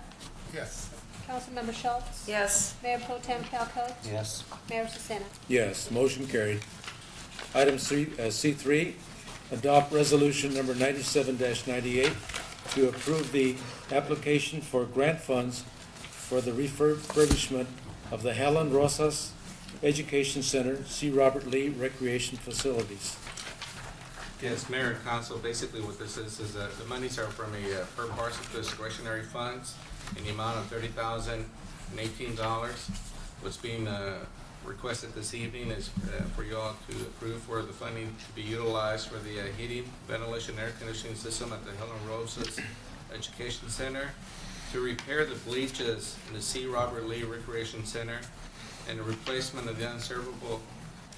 Yes. Councilmember Schultz? Yes. Mayor Pro Tem Calco? Yes. Mayor Cicena? Yes, motion carried. Item C3, adopt resolution number 97-98 to approve the application for grant funds for the refurbishment of the Helen Rosas Education Center, C. Robert Lee Recreation Facilities. Yes, Mayor and Council, basically what this is the monies are from a per parcel discretionary funds in the amount of $30,018. What's being requested this evening is for you all to approve for the funding to be utilized for the heating, ventilation, air conditioning system at the Helen Rosas Education Center, to repair the bleachers in the C. Robert Lee Recreation Center, and the replacement of the unservable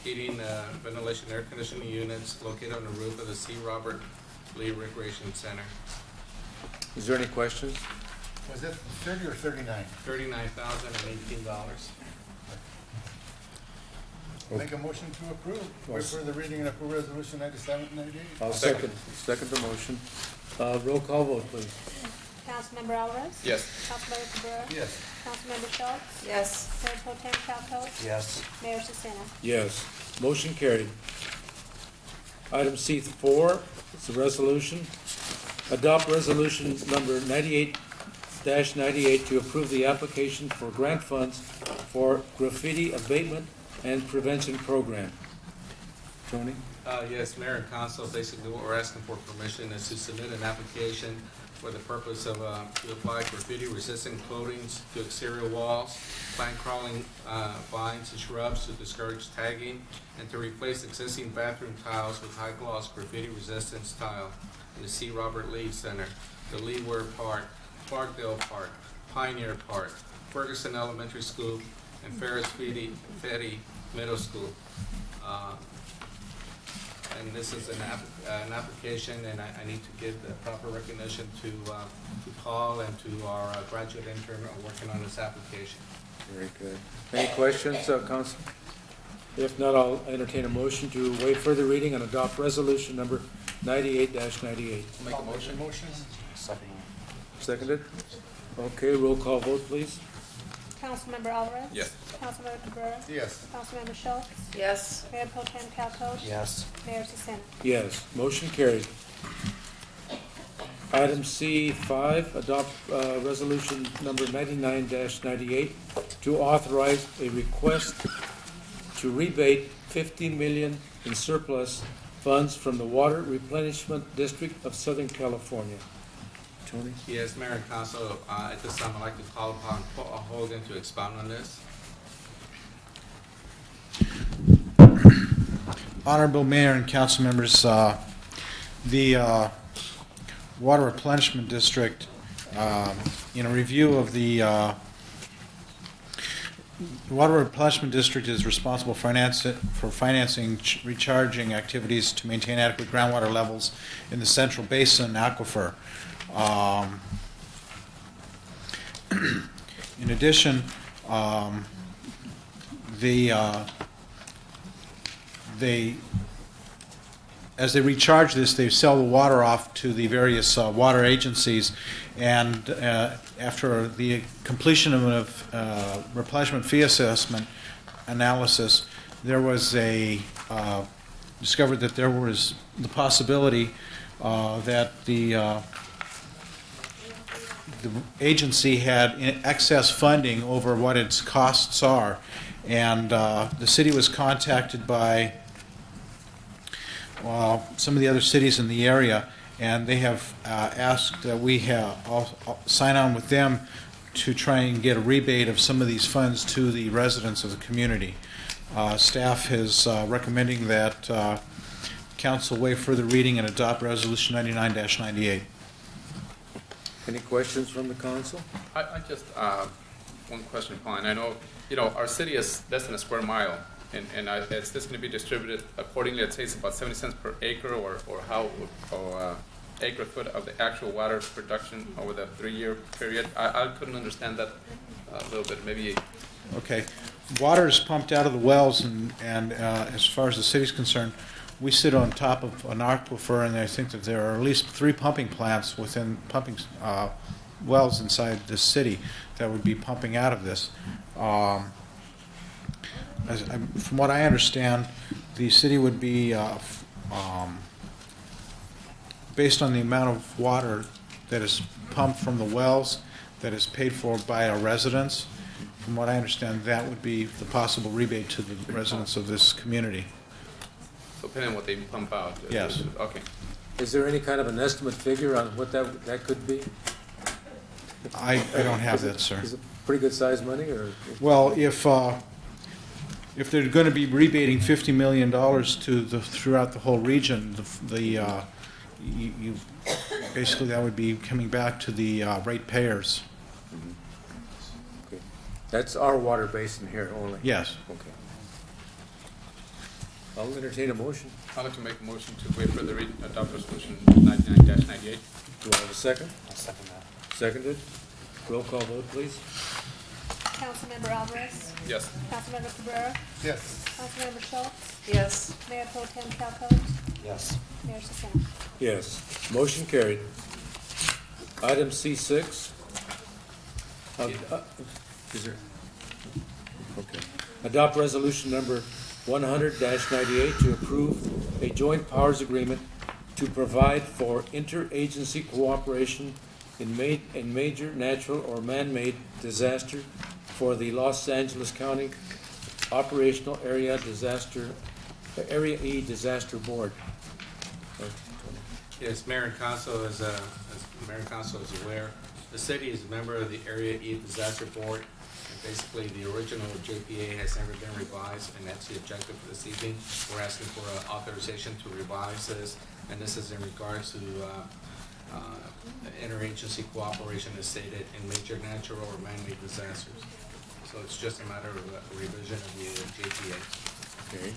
heating, ventilation, air conditioning units located on the roof of the C. Robert Lee Recreation Center. Is there any questions? Was it 30 or 39? $39,018. Make a motion to approve. Wait for the reading and approve resolution 9798. I'll second the motion. Roll call vote, please. Councilmember Alvarez? Yes. Councilmember Cabrera? Yes. Councilmember Schultz? Yes. Mayor Pro Tem Calco? Yes. Mayor Cicena? Yes, motion carried. Item C4, it's a resolution. Adopt resolution number 98-98 to approve the application for grant funds for graffiti abatement and prevention program. Tony? Yes, Mayor and Council, basically what we're asking for permission is to submit an application for the purpose of, to apply graffiti-resistant coatings to exterior walls, plant crawling vines and shrubs to discourage tagging, and to replace existing bathroom tiles with high-gloss graffiti-resistance tile in the C. Robert Lee Center, the Lee Ware Park, Clarkdale Park, Pioneer Park, Ferguson Elementary School, and Ferris Ferry Middle School. And this is an application, and I need to give the proper recognition to Paul and to our graduate intern who are working on this application. Very good. Any questions, Council? If not, I'll entertain a motion to waive further reading and adopt resolution number 98-98. Make a motion. Second. Seconded? Okay, roll call vote, please. Councilmember Alvarez? Yes. Councilmember Cabrera? Yes. Councilmember Schultz? Yes. Mayor Pro Tem Calco? Yes. Mayor Cicena? Yes, motion carried. Item C5, adopt resolution number 99-98 to authorize a request to rebate $15 million in surplus funds from the Water Replenishment District of Southern California. Tony? Yes, Mayor and Council, at this time I'd like to call upon Paul Hogan to expound on this. Honorable Mayor and council members, the Water Replenishment District, in a review of the Water Replenishment District is responsible for financing recharging activities to maintain adequate groundwater levels in the Central Basin Aquifer. In addition, they as they recharge this, they sell the water off to the various water agencies, and after the completion of replenishment fee assessment analysis, there was discovered that there was the possibility that the agency had excess funding over what its costs are, and the city was contacted by some of the other cities in the area, and they have asked that we sign on with them to try and get a rebate of some of these funds to the residents of the community. Staff is recommending that council waive further reading and adopt Resolution 99-98. Any questions from the council? I just, one question, Paul, and I know, our city is less than a square mile, and is this going to be distributed accordingly? I'd say it's about 70 cents per acre, or acre foot of the actual water production over the 3-year period. I couldn't understand that a little bit, maybe. Okay. Water is pumped out of the wells, and as far as the city's concerned, we sit on top of an aquifer, and I think that there are at least 3 pumping plants within pumping wells inside the city that would be pumping out of this. From what I understand, the city would be, based on the amount of water that is pumped from the wells that is paid for by our residents, from what I understand, that would be the possible rebate to the residents of this community. So depending on what they pump out. Yes. Okay. Is there any kind of an estimate figure on what that could be? I don't have that, sir. Is it pretty good sized money, or? Well, if they're going to be rebating $50 million throughout the whole region, basically that would be coming back to the ratepayers. Okay. That's our water basin here only? Yes. Okay. I'll entertain a motion. I'd like to make a motion to waive further reading, adopt Resolution 99-98. Do I have a second? I'll second that. Seconded. Roll call vote, please. Councilmember Alvarez? Yes. Councilmember Cabrera? Yes. Councilmember Schultz? Yes. Mayor Pro Tem Calhoun? Yes. Mayor Sisson? Yes. Motion carried. Item C6. Is there? Okay. Adopt resolution number 100-98 to approve a joint powers agreement to provide for interagency cooperation in major natural or man-made disaster for the Los Angeles County Operational Area E Disaster Board. Yes, Mayor and Council, as Mayor and Council is aware, the city is a member of the Area E Disaster Board. And basically, the original JPA has never been revised, and that's the objective for this evening. We're asking for authorization to revise this, and this is in regards to interagency cooperation as stated in major natural or man-made disasters. So it's just a matter of a revision of the JPA. Okay.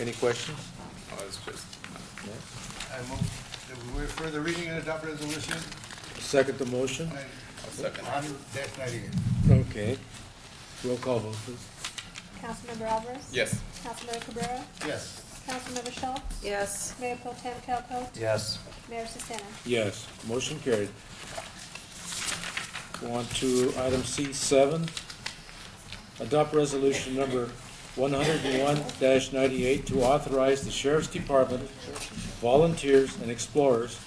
Any questions? Oh, it's just. I move that we waive further reading and adopt resolution. Second the motion? I'll second. 100-98. Okay. Roll call vote, please. Councilmember Alvarez? Yes. Councilmember Cabrera? Yes. Councilmember Schultz? Yes. Mayor Pro Tem Calhoun? Yes. Mayor Sisson? Yes. Motion carried. Go on to item C7. Adopt resolution number 101-98 to authorize the Sheriff's Department, volunteers, and explorers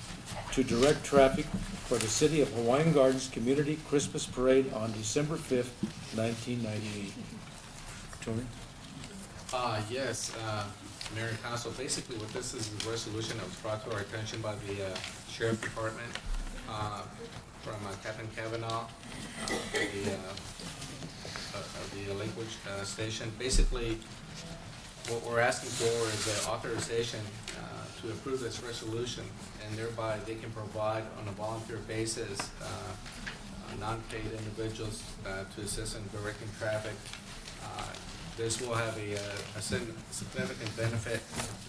to direct traffic for the City of Hawaiian Gardens Community Christmas Parade on December 5th, 1998. Tony? Yes, Mayor and Council, basically what this is a resolution that was brought to our attention by the Sheriff Department from Captain Kavanaugh of the Lakewood Station. Basically, what we're asking for is an authorization to approve this resolution, and thereby they can provide on a volunteer basis non-paid individuals to assist in directing traffic. This will have a significant benefit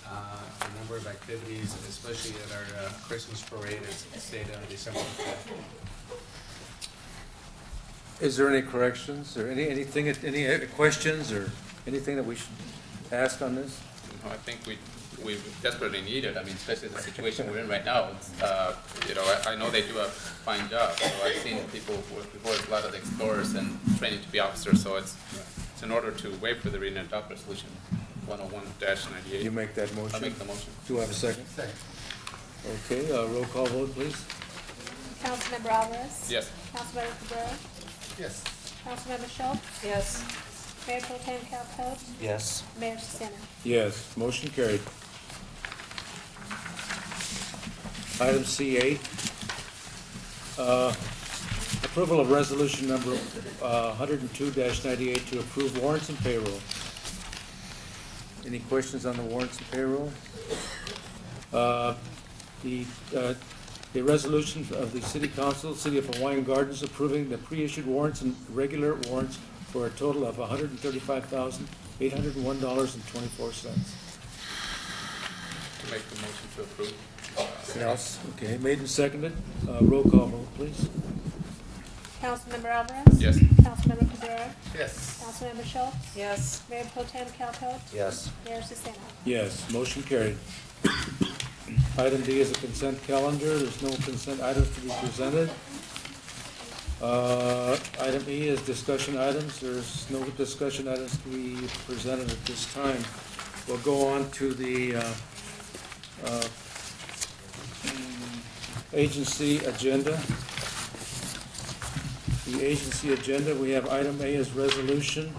a number of activities, especially at our Christmas parade as stated on December 5th. Is there any corrections or any questions or anything that we should ask on this? No, I think we we desperately need it. I mean, especially the situation we're in right now. It's, you know, I know they do a fine job. So I've seen people work before, a lot of the explorers and training to be officers. So it's in order to waive for the reading and adopt resolution 101-98. You make that motion? I'll make the motion. Do I have a second? Second. Okay, roll call vote, please. Councilmember Alvarez? Yes. Councilmember Cabrera? Yes. Councilmember Schultz? Yes. Mayor Pro Tem Calhoun? Yes. Mayor Sisena? Yes, motion carried. Item C8, approval of resolution number 102-98 to approve warrants and payroll. Any questions on the warrants and payroll? The resolution of the City Council, City of Hawaiian Gardens, approving the pre-issued warrants and regular warrants for a total of $135,801.24. To make the motion to approve. Yes, okay, made and seconded. Roll call vote, please. Councilmember Alvarez? Yes. Councilmember Cabrera? Yes. Councilmember Schultz? Yes. Mayor Pro Tem Calhoun? Yes. Mayor Sisena? Yes, motion carried. Item D is a consent calendar. There's no consent items to be presented. Item E is discussion items. There's no discussion items to be presented at this time. We'll go on to the agency agenda. The agency agenda, we have item A is resolution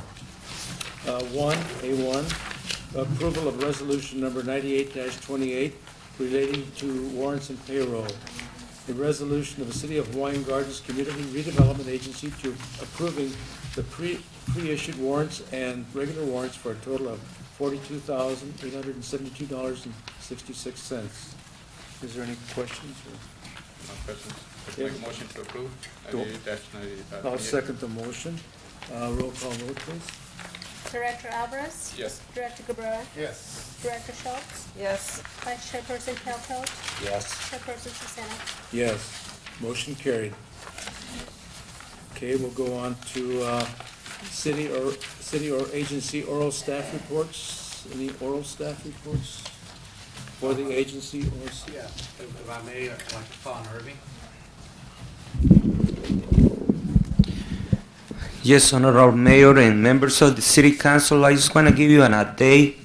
1A1, approval of resolution number 98-28 relating to warrants and payroll. The resolution of the City of Hawaiian Gardens Community Redevelopment Agency to approving the pre-issued warrants and regular warrants for a total of $42,872.66. Is there any questions? No questions. Yeah. Make a motion to approve. Go. 98-98. I'll second the motion. Roll call vote, please. Director Alvarez? Yes. Director Cabrera? Yes. Director Schultz? Yes. Vice Chairperson Calhoun? Yes. Chairperson Sisena? Yes, motion carried. Okay, we'll go on to city or agency oral staff reports. Any oral staff reports for the agency or? Yeah, if I may, I'd like to call on Irving. Yes, Honorable Mayor and members of the City Council, I just want to give you an update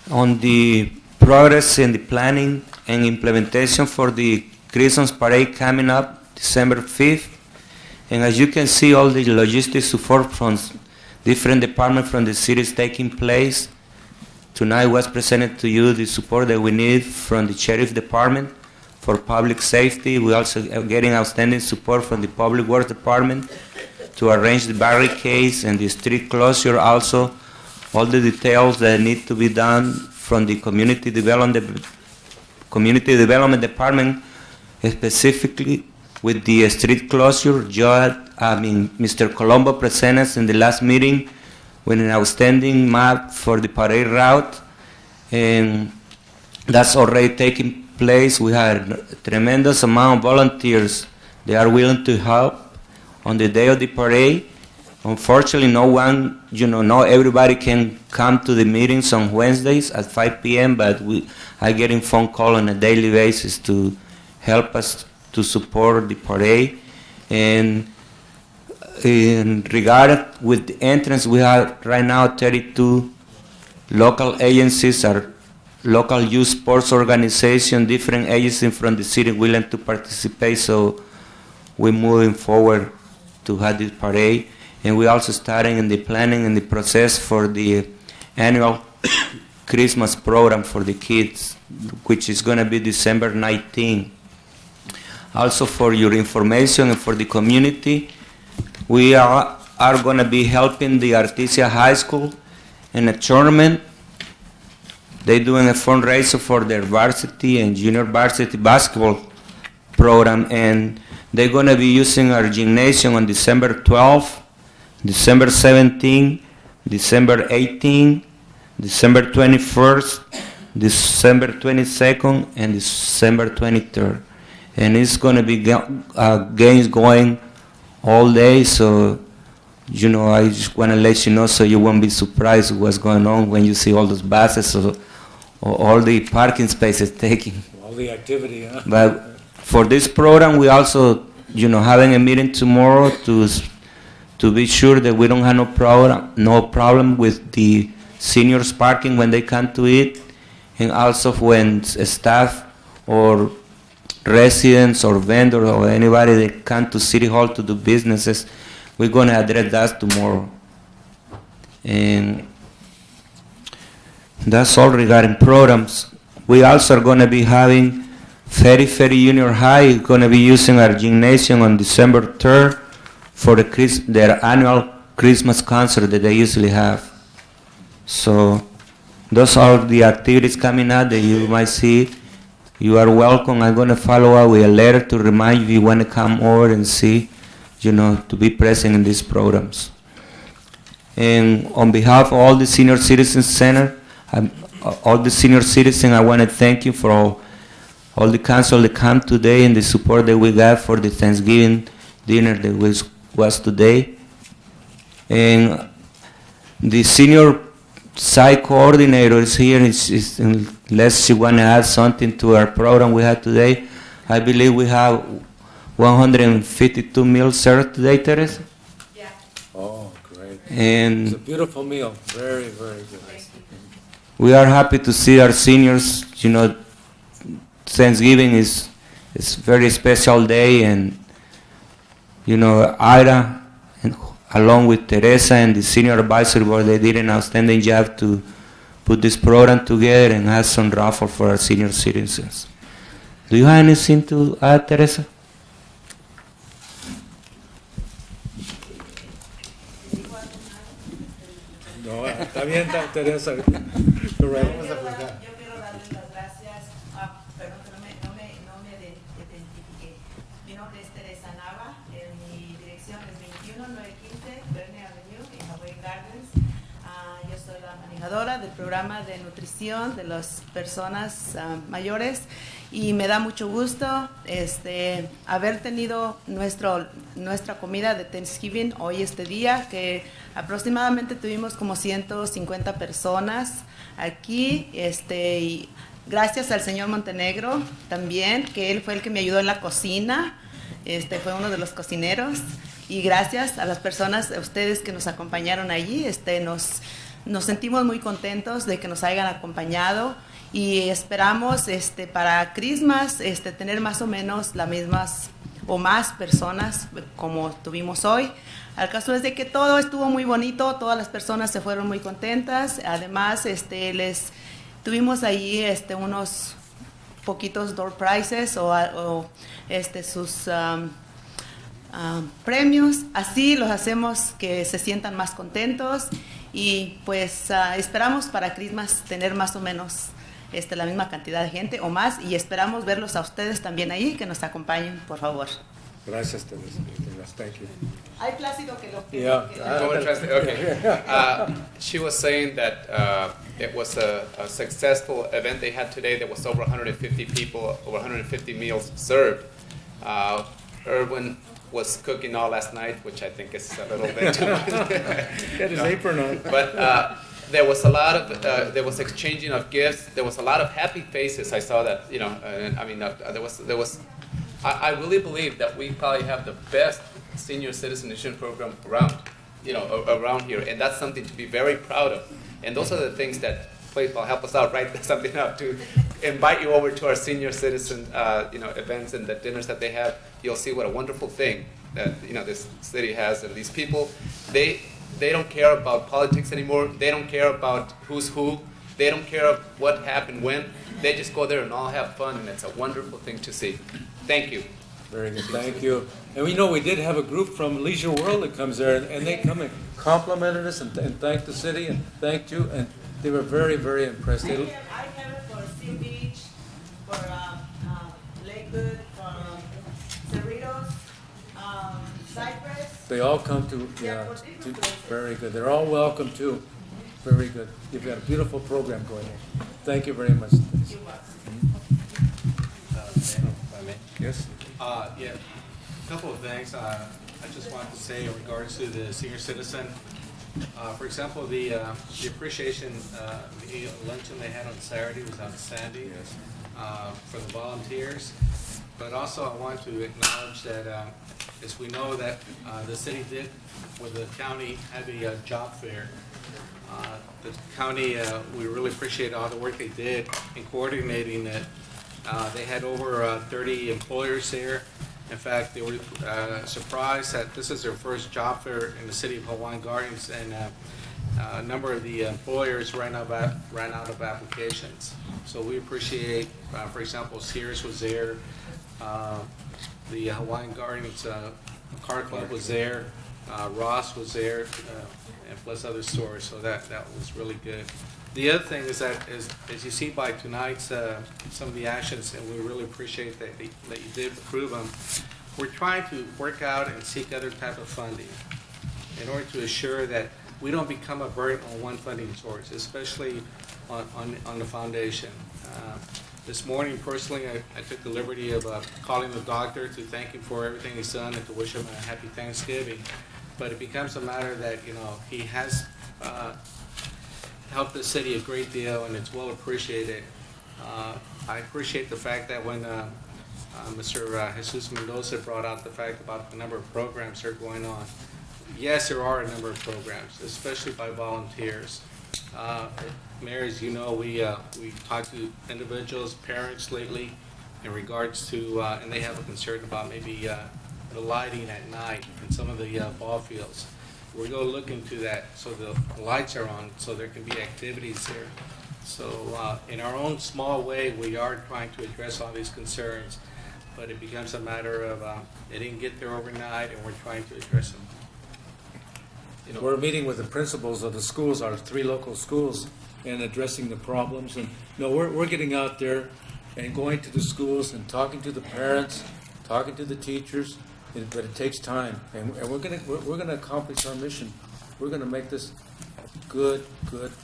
on the progress in the planning and implementation for the Christmas Parade coming up December 5th. And as you can see, all the logistics support from different departments from the city is taking place. Tonight was presented to you the support that we need from the Sheriff Department for public safety. We also are getting outstanding support from the Public Works Department to arrange the barricades and the street closure. Also, all the details that need to be done from the Community Development Department, specifically with the street closure. Mr. Colombo presented us in the last meeting with an outstanding map for the parade route, and that's already taking place. We had a tremendous amount of volunteers. They are willing to help on the day of the parade. Unfortunately, not everybody can come to the meetings on Wednesdays at 5 p.m., but we are getting phone call on a daily basis to help us to support the parade. And in regard with the entrance, we have right now 32 local agencies, our local youth sports organization, different agencies from the city willing to participate. So we're moving forward to have this parade. And we're also starting in the planning and the process for the annual Christmas program for the kids, which is going to be December 19. Also, for your information and for the community, we are going to be helping the Artesia High School in a tournament. They're doing a fundraiser for their varsity and junior varsity basketball program, and they're going to be using our gymnasium on December 12th, December 17th, December 18th, December 21st, December 22nd, and December 23rd. And it's going to be games going all day, so I just want to let you know so you won't be surprised what's going on when you see all those buses. So all the parking spaces taken. All the activity, huh? But for this program, we also, having a meeting tomorrow to be sure that we don't have no problem with the seniors parking when they come to eat, and also when staff or residents or vendors or anybody that come to City Hall to do businesses, we're going to address that tomorrow. And that's all regarding programs. We also are going to be having Ferry Junior High going to be using our gymnasium on December 3rd for their annual Christmas concert that they usually have. So those are the activities coming out that you might see. You are welcome. I'm going to follow up with a letter to remind you if you want to come over and see, to be present in these programs. And on behalf of all the Senior Citizens Center, all the senior citizens, I want to thank you for all the council that come today and the support that we got for the Thanksgiving dinner that was today. And the senior site coordinator is here, unless you want to add something to our program we had today. I believe we have 152 meals served today, Teresa? Yeah. Oh, great. And it's a beautiful meal. Very, very good. We are happy to see our seniors. Thanksgiving is a very special day, and Ida, and along with Teresa and the senior advisory board, they did an outstanding job to put this program together and have some raffle for our senior citizens. Do you have anything to add, Teresa? No, está bien, Teresa. Correct. Yo quiero darles las gracias. Perdón que no me identifiqué. Mi nombre es Teresa Nava. Mi dirección es 21915 Verne Avenue en Hawaii Gardens. Yo soy la manejadora del programa de nutrición de las personas mayores, y me da mucho gusto haber tenido nuestra comida de Thanksgiving hoy este día, que aproximadamente tuvimos como 150 personas aquí, y gracias al señor Montenegro también, que él fue el que me ayudó en la cocina, fue uno de los cocineros, y gracias a las personas, a ustedes que nos acompañaron allí, nos sentimos muy contentos de que nos hayan acompañado, y esperamos para Christmas tener más o menos las mismas o más personas como tuvimos hoy. El caso es de que todo estuvo muy bonito, todas las personas se fueron muy contentas. Además, les tuvimos ahí unos poquitos door prizes o sus premios. Así los hacemos que se sientan más contentos, y pues esperamos para Christmas tener más o menos la misma cantidad de gente o más, y esperamos verlos a ustedes también ahí, que nos acompañen, por favor. Gracias, Teresa. Thank you. Hay Plácido que lo que... Yeah. Okay. She was saying that it was a successful event they had today. There was over 150 people, over 150 meals served. Erwin was cooking all last night, which I think is a little bit too much. Got his apron on. But there was a lot of there was exchanging of gifts. There was a lot of happy faces. I saw that. There was. I really believe that we probably have the best senior citizenship program around here, and that's something to be very proud of. And those are the things that please help us out, write something up to invite you over to our senior citizen events and the dinners that they have. You'll see what a wonderful thing that this city has, and these people they don't care about politics anymore. They don't care about who's who. They don't care what happened when. They just go there and all have fun, and it's a wonderful thing to see. Thank you. Very good, thank you. And we did have a group from Leisure World that comes there, and they come and complimented us and thanked the city and thanked you, and they were very, very impressed. I have it for Sea Beach, for Lakewood, for Cerritos, Cypress. They all come to, very good. They're all welcome too. Very good. You've got a beautiful program going on. Thank you very much. Yes? Yeah, a couple of things. I just wanted to say in regards to the senior citizen, For example, the appreciation the luncheon they had on Saturday was outstanding for the volunteers. But also I want to acknowledge that as we know that the city did, with the county, had a job fair. The county, we really appreciate all the work they did in coordinating it. They had over 30 employers there. In fact, they were surprised that this is their first job fair in the city of Hawaiian Gardens, and a number of the employers ran out of applications. So we appreciate, for example, Sears was there, the Hawaiian Gardens Car Club was there, Ross was there, and plus other stores. So that was really good. The other thing is that, as you see by tonight's some of the actions, and we really appreciate that you did approve them, we're trying to work out and seek other type of funding in order to assure that we don't become a burden on one funding source, especially on the foundation. This morning, personally, I took the liberty of calling the doctor to thank him for everything he's done and to wish him a happy Thanksgiving. But it becomes a matter that, he has helped the city a great deal, and it's well appreciated. I appreciate the fact that when Mr. Jesus Mendoza brought out the fact about the number of programs that are going on. Yes, there are a number of programs, especially by volunteers. Mayor, as you know, we talked to individuals, parents lately, in regards to, and they have a concern about maybe the lighting at night in some of the ball fields. We're going to look into that so the lights are on, so there can be activities there. So in our own small way, we are trying to address all these concerns, but it becomes a matter of they didn't get there overnight, and we're trying to address them. We're meeting with the principals of the schools, our 3 local schools, and addressing the problems. And we're getting out there and going to the schools and talking to the parents, talking to the teachers. But it takes time, and we're gonna accomplish our mission. We're gonna make this good,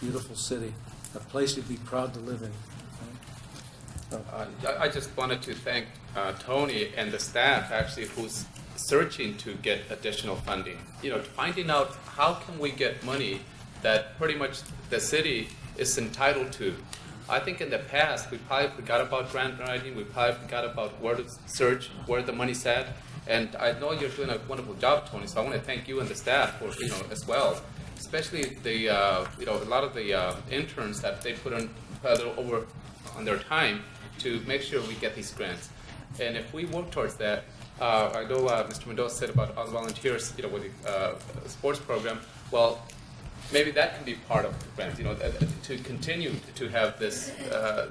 beautiful city, a place you'd be proud to live in. I just wanted to thank Tony and the staff actually who's searching to get additional funding. Finding out how can we get money that pretty much the city is entitled to. I think in the past we probably forgot about grant writing. We probably forgot about where to search, where the money's at. And I know you're doing a wonderful job, Tony. So I want to thank you and the staff for as well, especially the a lot of the interns that they put over on their time to make sure we get these grants. And if we work towards that, I know Mr. Mendoza said about all the volunteers, with the sports program. Well, maybe that can be part of the grant, to continue to have this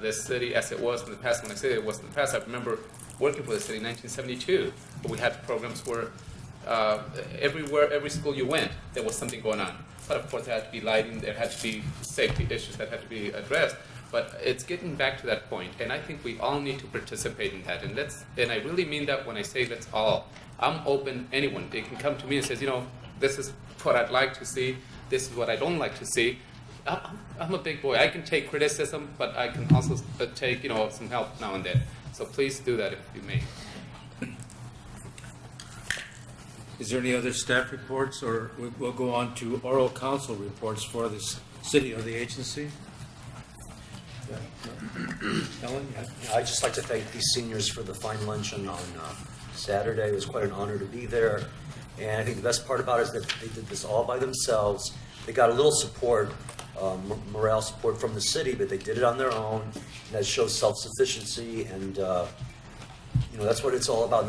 this city as it was in the past. When I say it was in the past, I remember working for the city in 1972, but we had programs where every school you went, there was something going on. But of course, there had to be lighting, there had to be safety issues that had to be addressed. But it's getting back to that point, and I think we all need to participate in that. And I really mean that when I say that's all. I'm open, anyone. They can come to me and say, this is what I'd like to see, this is what I don't like to see. I'm a big boy. I can take criticism, but I can also take, some help now and then. So please do that if you may. Is there any other staff reports, or we'll go on to oral council reports for this city or the agency? Ellen? I'd just like to thank these seniors for the fine luncheon on Saturday. It was quite an honor to be there. And I think the best part about it is that they did this all by themselves. They got a little support, morale support from the city, but they did it on their own. And that shows self-sufficiency, and that's what it's all about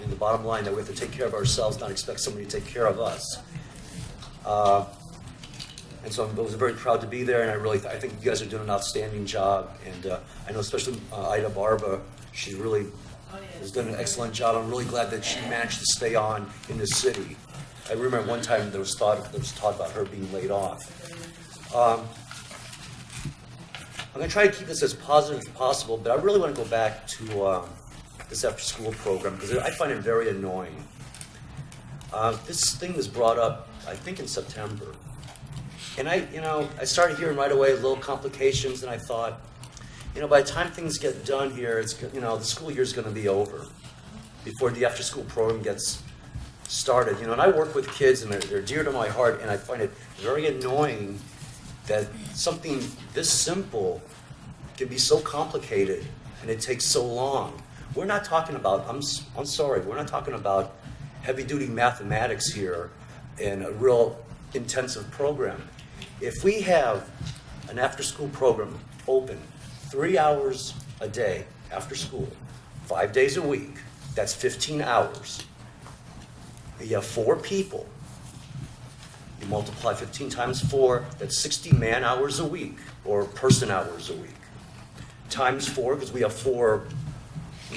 in the bottom line, that we have to take care of ourselves, not expect somebody to take care of us. And so I was very proud to be there, and I think you guys are doing an outstanding job. And I know especially Ida Barba, she really has done an excellent job. I'm really glad that she managed to stay on in the city. I remember one time there was talk about her being laid off. I'm going to try to keep this as positive as possible, but I really want to go back to this after-school program because I find it very annoying. This thing was brought up, I think, in September. And I started hearing right away little complications, and I thought, by the time things get done here, the school year is going to be over before the after-school program gets started. You know, and I work with kids, and they're dear to my heart, and I find it very annoying that something this simple can be so complicated and it takes so long. We're not talking about, I'm sorry, we're not talking about heavy-duty mathematics here and a real intensive program. If we have an after-school program open 3 hours a day after school, 5 days a week, that's 15 hours. You have 4 people. You multiply 15 times 4, that's 60 man-hours a week, or person-hours a week. Times 4, because we have 4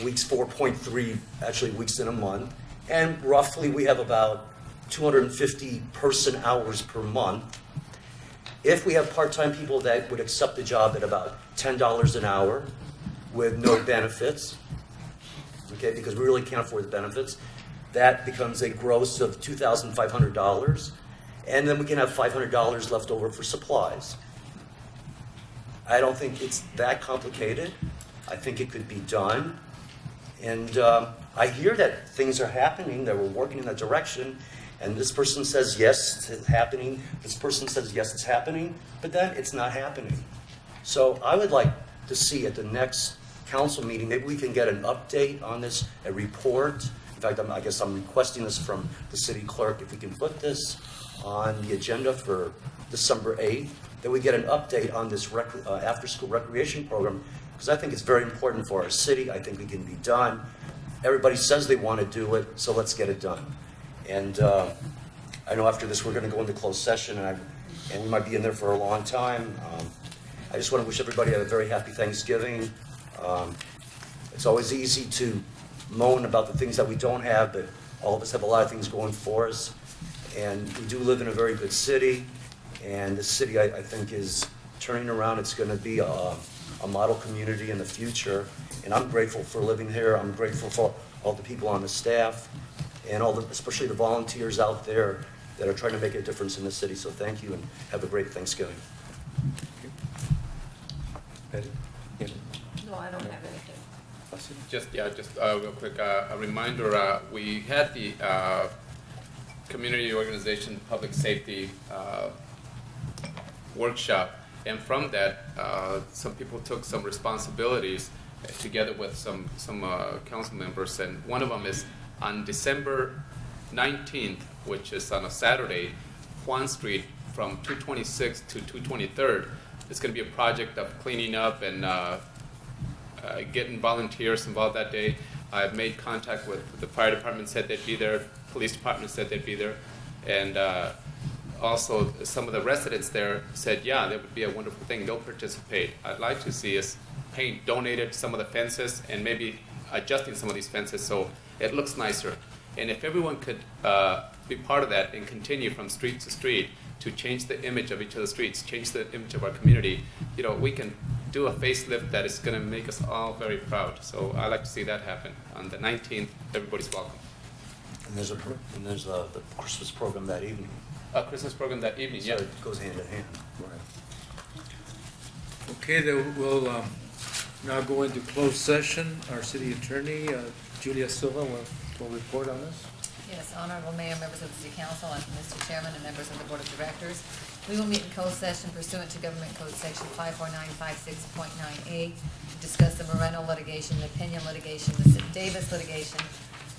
weeks, 4.3 actually weeks in a month, and roughly we have about 250 person-hours per month. If we have part-time people that would accept the job at about $10 an hour with no benefits, okay, because we really can't afford the benefits, that becomes a gross of $2,500, and then we can have $500 left over for supplies. I don't think it's that complicated. I think it could be done. And I hear that things are happening, that we're working in that direction, and this person says, yes, it's happening. This person says, yes, it's happening, but then it's not happening. So I would like to see at the next council meeting, maybe we can get an update on this, a report. In fact, I guess I'm requesting this from the city clerk, if we can put this on the agenda for December 8th, that we get an update on this after-school recreation program, because I think it's very important for our city. I think it can be done. Everybody says they want to do it, so let's get it done. And I know after this we're going to go into closed session, and we might be in there for a long time. I just want to wish everybody a very happy Thanksgiving. It's always easy to moan about the things that we don't have, but all of us have a lot of things going for us. And we do live in a very good city, and the city, I think, is turning around. It's going to be a model community in the future, and I'm grateful for living here. I'm grateful for all the people on the staff, and especially the volunteers out there that are trying to make a difference in the city. So thank you, and have a great Thanksgiving. No, I don't have anything. Just real quick, a reminder, we had the Community Organization Public Safety workshop, and from that, some people took some responsibilities together with some council members, and one of them is on December 19th, which is on a Saturday, Juan Street from 226 to 223rd. It's going to be a project of cleaning up and getting volunteers involved that day. I've made contact with the fire department, said they'd be there, police department said they'd be there, and also some of the residents there said, yeah, that would be a wonderful thing, they'll participate. I'd like to see us donated some of the fences and maybe adjusting some of these fences so it looks nicer. And if everyone could be part of that and continue from street to street to change the image of each of the streets, change the image of our community, you know, we can do a facelift that is going to make us all very proud. So I like to see that happen. On the 19th, everybody's welcome. And there's the Christmas program that evening. A Christmas program that evening, yeah. So it goes hand in hand. Okay, then we'll now go into closed session. Our city attorney, Julia Silva, will report on this. Yes, Honorable Mayor, members of the City Council, and Mr. Chairman, and members of the Board of Directors. We will meet in closed session pursuant to Government Code Section 54956.9A to discuss the Moreno litigation, the Pena litigation, the Davis litigation,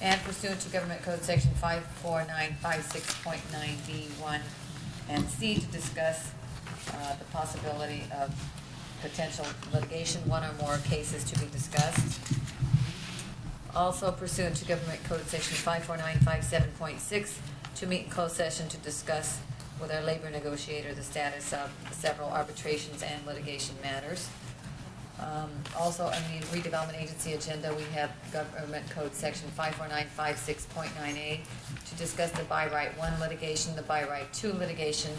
and pursuant to Government Code Section 54956.9B1 and C to discuss the possibility of potential litigation, one or more cases to be discussed. Also pursuant to Government Code Section 54957.6 to meet in closed session to discuss with our labor negotiator the status of several arbitrations and litigation matters. Also, on the redevelopment agency agenda, we have Government Code Section 54956.9A to discuss the by right 1 litigation, the by right 2 litigation,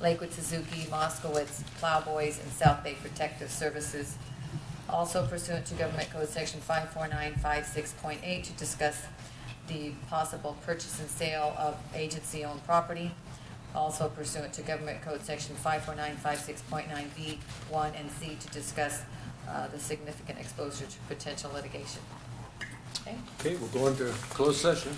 Lakewood Suzuki, Moskowitz, Plowboys, and South Bay Protective Services. Also pursuant to Government Code Section 54956.8 to discuss the possible purchase and sale of agency-owned property. Also pursuant to Government Code Section 54956.9B1 and C to discuss the significant exposure to potential litigation. Okay? Okay, we'll go into closed session.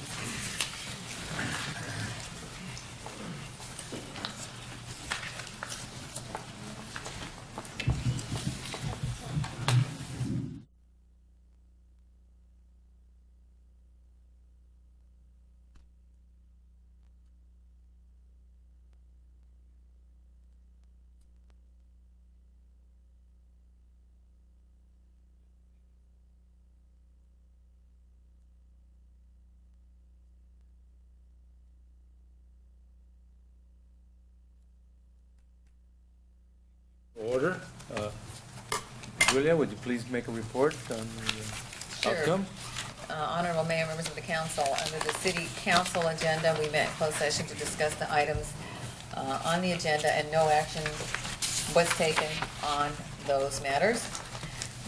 order. Julia, would you please make a report on the Sure. outcome? Honorable Mayor, members of the council, under the city council agenda, we met in closed session to discuss the items on the agenda, and no action was taken on those matters.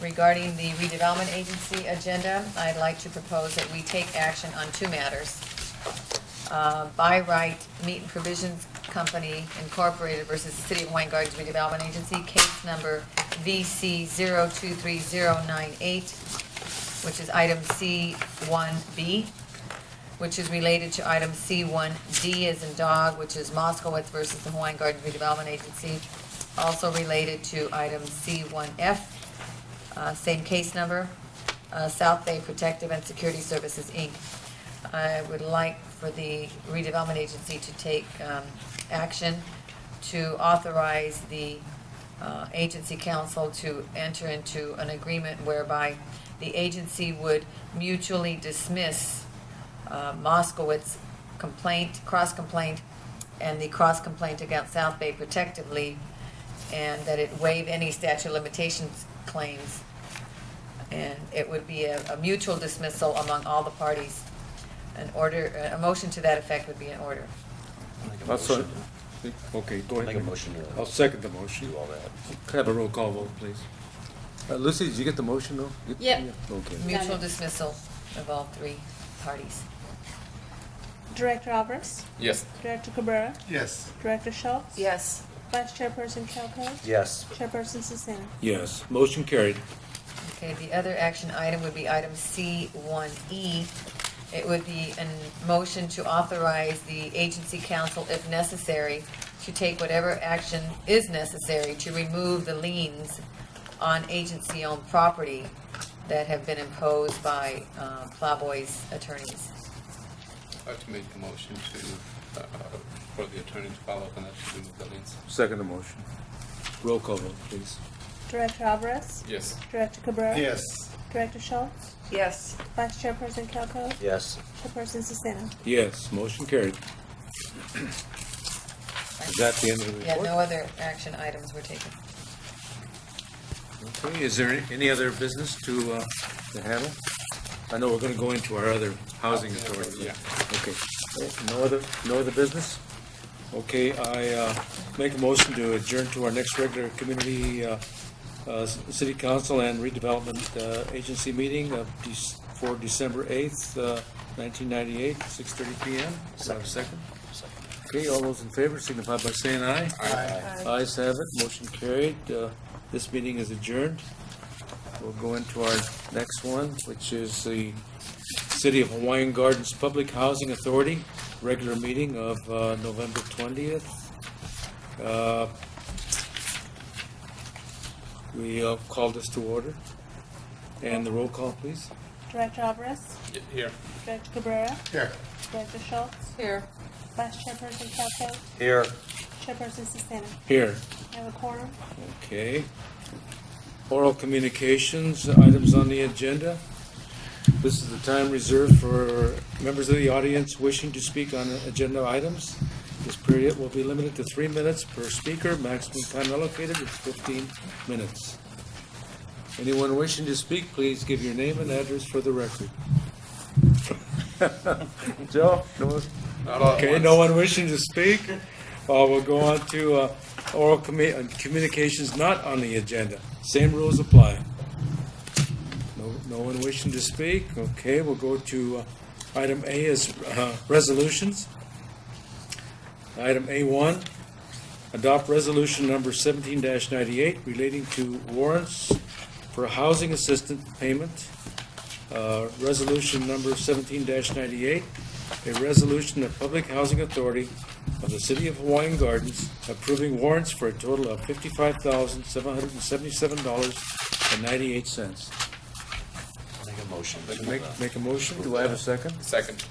Regarding the redevelopment agency agenda, I'd like to propose that we take action on two matters. By Right Meat and Provisions Company Incorporated versus the City of Hawaiian Gardens Redevelopment Agency, case number VC 023098, which is item C1B, which is related to item C1D as in dog, which is Moskowitz versus the Hawaiian Gardens Redevelopment Agency, also related to item C1F, same case number, South Bay Protective and Security Services, Inc. I would like for the redevelopment agency to take action to authorize the agency council to enter into an agreement whereby the agency would mutually dismiss Moskowitz complaint, cross-complaint, and the cross-complaint against South Bay protectively, and that it waive any statute of limitations claims. And it would be a mutual dismissal among all the parties. A motion to that effect would be in order. Also, okay, go ahead. Make a motion to I'll second the motion. do all that. Could I have a roll call vote, please? Lucy, did you get the motion, though? Yep. Okay. Mutual dismissal of all three parties. Director Alvarez, Yes. Director Cabrera, Yes. Director Schultz, Yes. Vice Chairperson Calco, Yes. Chairperson Susana. Yes, motion carried. Okay, the other action item would be item C1E. It would be a motion to authorize the agency council, if necessary, to take whatever action is necessary to remove the liens on agency-owned property that have been imposed by Plowboy's attorneys. I'd like to make a motion to, for the attorney to follow up on that, to remove the liens. Second the motion. Roll call vote, please. Director Alvarez, Yes. Director Cabrera, Yes. Director Schultz, Yes. Vice Chairperson Calco, Yes. Chairperson Susana. Yes, motion carried. Is that the end of the Yeah, report? no other action items were taken. Okay, is there any other business to handle? I know we're gonna go into our other housing authority. Yeah. Okay, no other business? Okay, I make a motion to adjourn to our next regular community, city council and redevelopment agency meeting for December 8th, 1998, 6:30 PM. Do I have a second? Okay, all those in favor signify by saying aye. Aye. Ayes have it, motion carried. This meeting is adjourned. We'll go into our next one, which is the City of Hawaiian Gardens Public Housing Authority, regular meeting of November 20th. We call this to order. And the roll call, please. Director Alvarez, Here. Director Cabrera, Here. Director Schultz, Here. Vice Chairperson Calco, Here. Chairperson Susana. Here. I have a quorum. Okay. Oral communications, items on the agenda. This is the time reserved for members of the audience wishing to speak on agenda items. This period will be limited to 3 minutes per speaker. Maximum time allocated is 15 minutes. Anyone wishing to speak, please give your name and address for the record. Joe? No? Not all at Okay, once. no one wishing to speak? We'll go on to oral communications not on the agenda. Same rules apply. No one wishing to speak? Okay, we'll go to item A is resolutions. Item A1, adopt resolution number 17-98 relating to warrants for housing assistance payment. Resolution number 17-98, a resolution of Public Housing Authority of the City of Hawaiian Gardens approving warrants for a total of $55,777.98. Make a motion. Make a motion. Do I have a second? Second.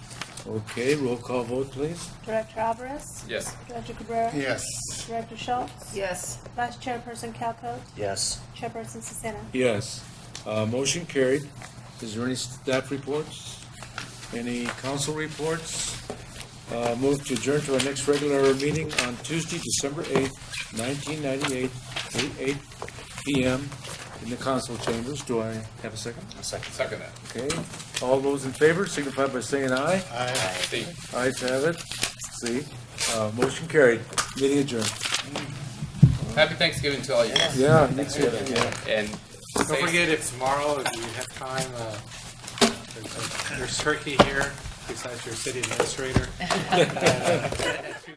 Okay, roll call vote, please. Director Alvarez, Yes. Director Cabrera, Yes. Director Schultz, Yes. Vice Chairperson Calco, Yes. Chairperson Susana. Yes. Motion carried. Is there any staff reports? Any council reports? Move to adjourn to our next regular meeting on Tuesday, December 8th, 1998, at 8 p.m. in the council chambers. Do I have a second? A second. Second that. Okay. All those in favor signify by saying aye. Aye. See. Ayes have it. See? Motion carried. Meeting adjourned. Happy Thanksgiving to all you guys. Yeah, you too. Yeah. And Don't safe- forget, if tomorrow, if you have time, there's turkey here, besides your city administrator.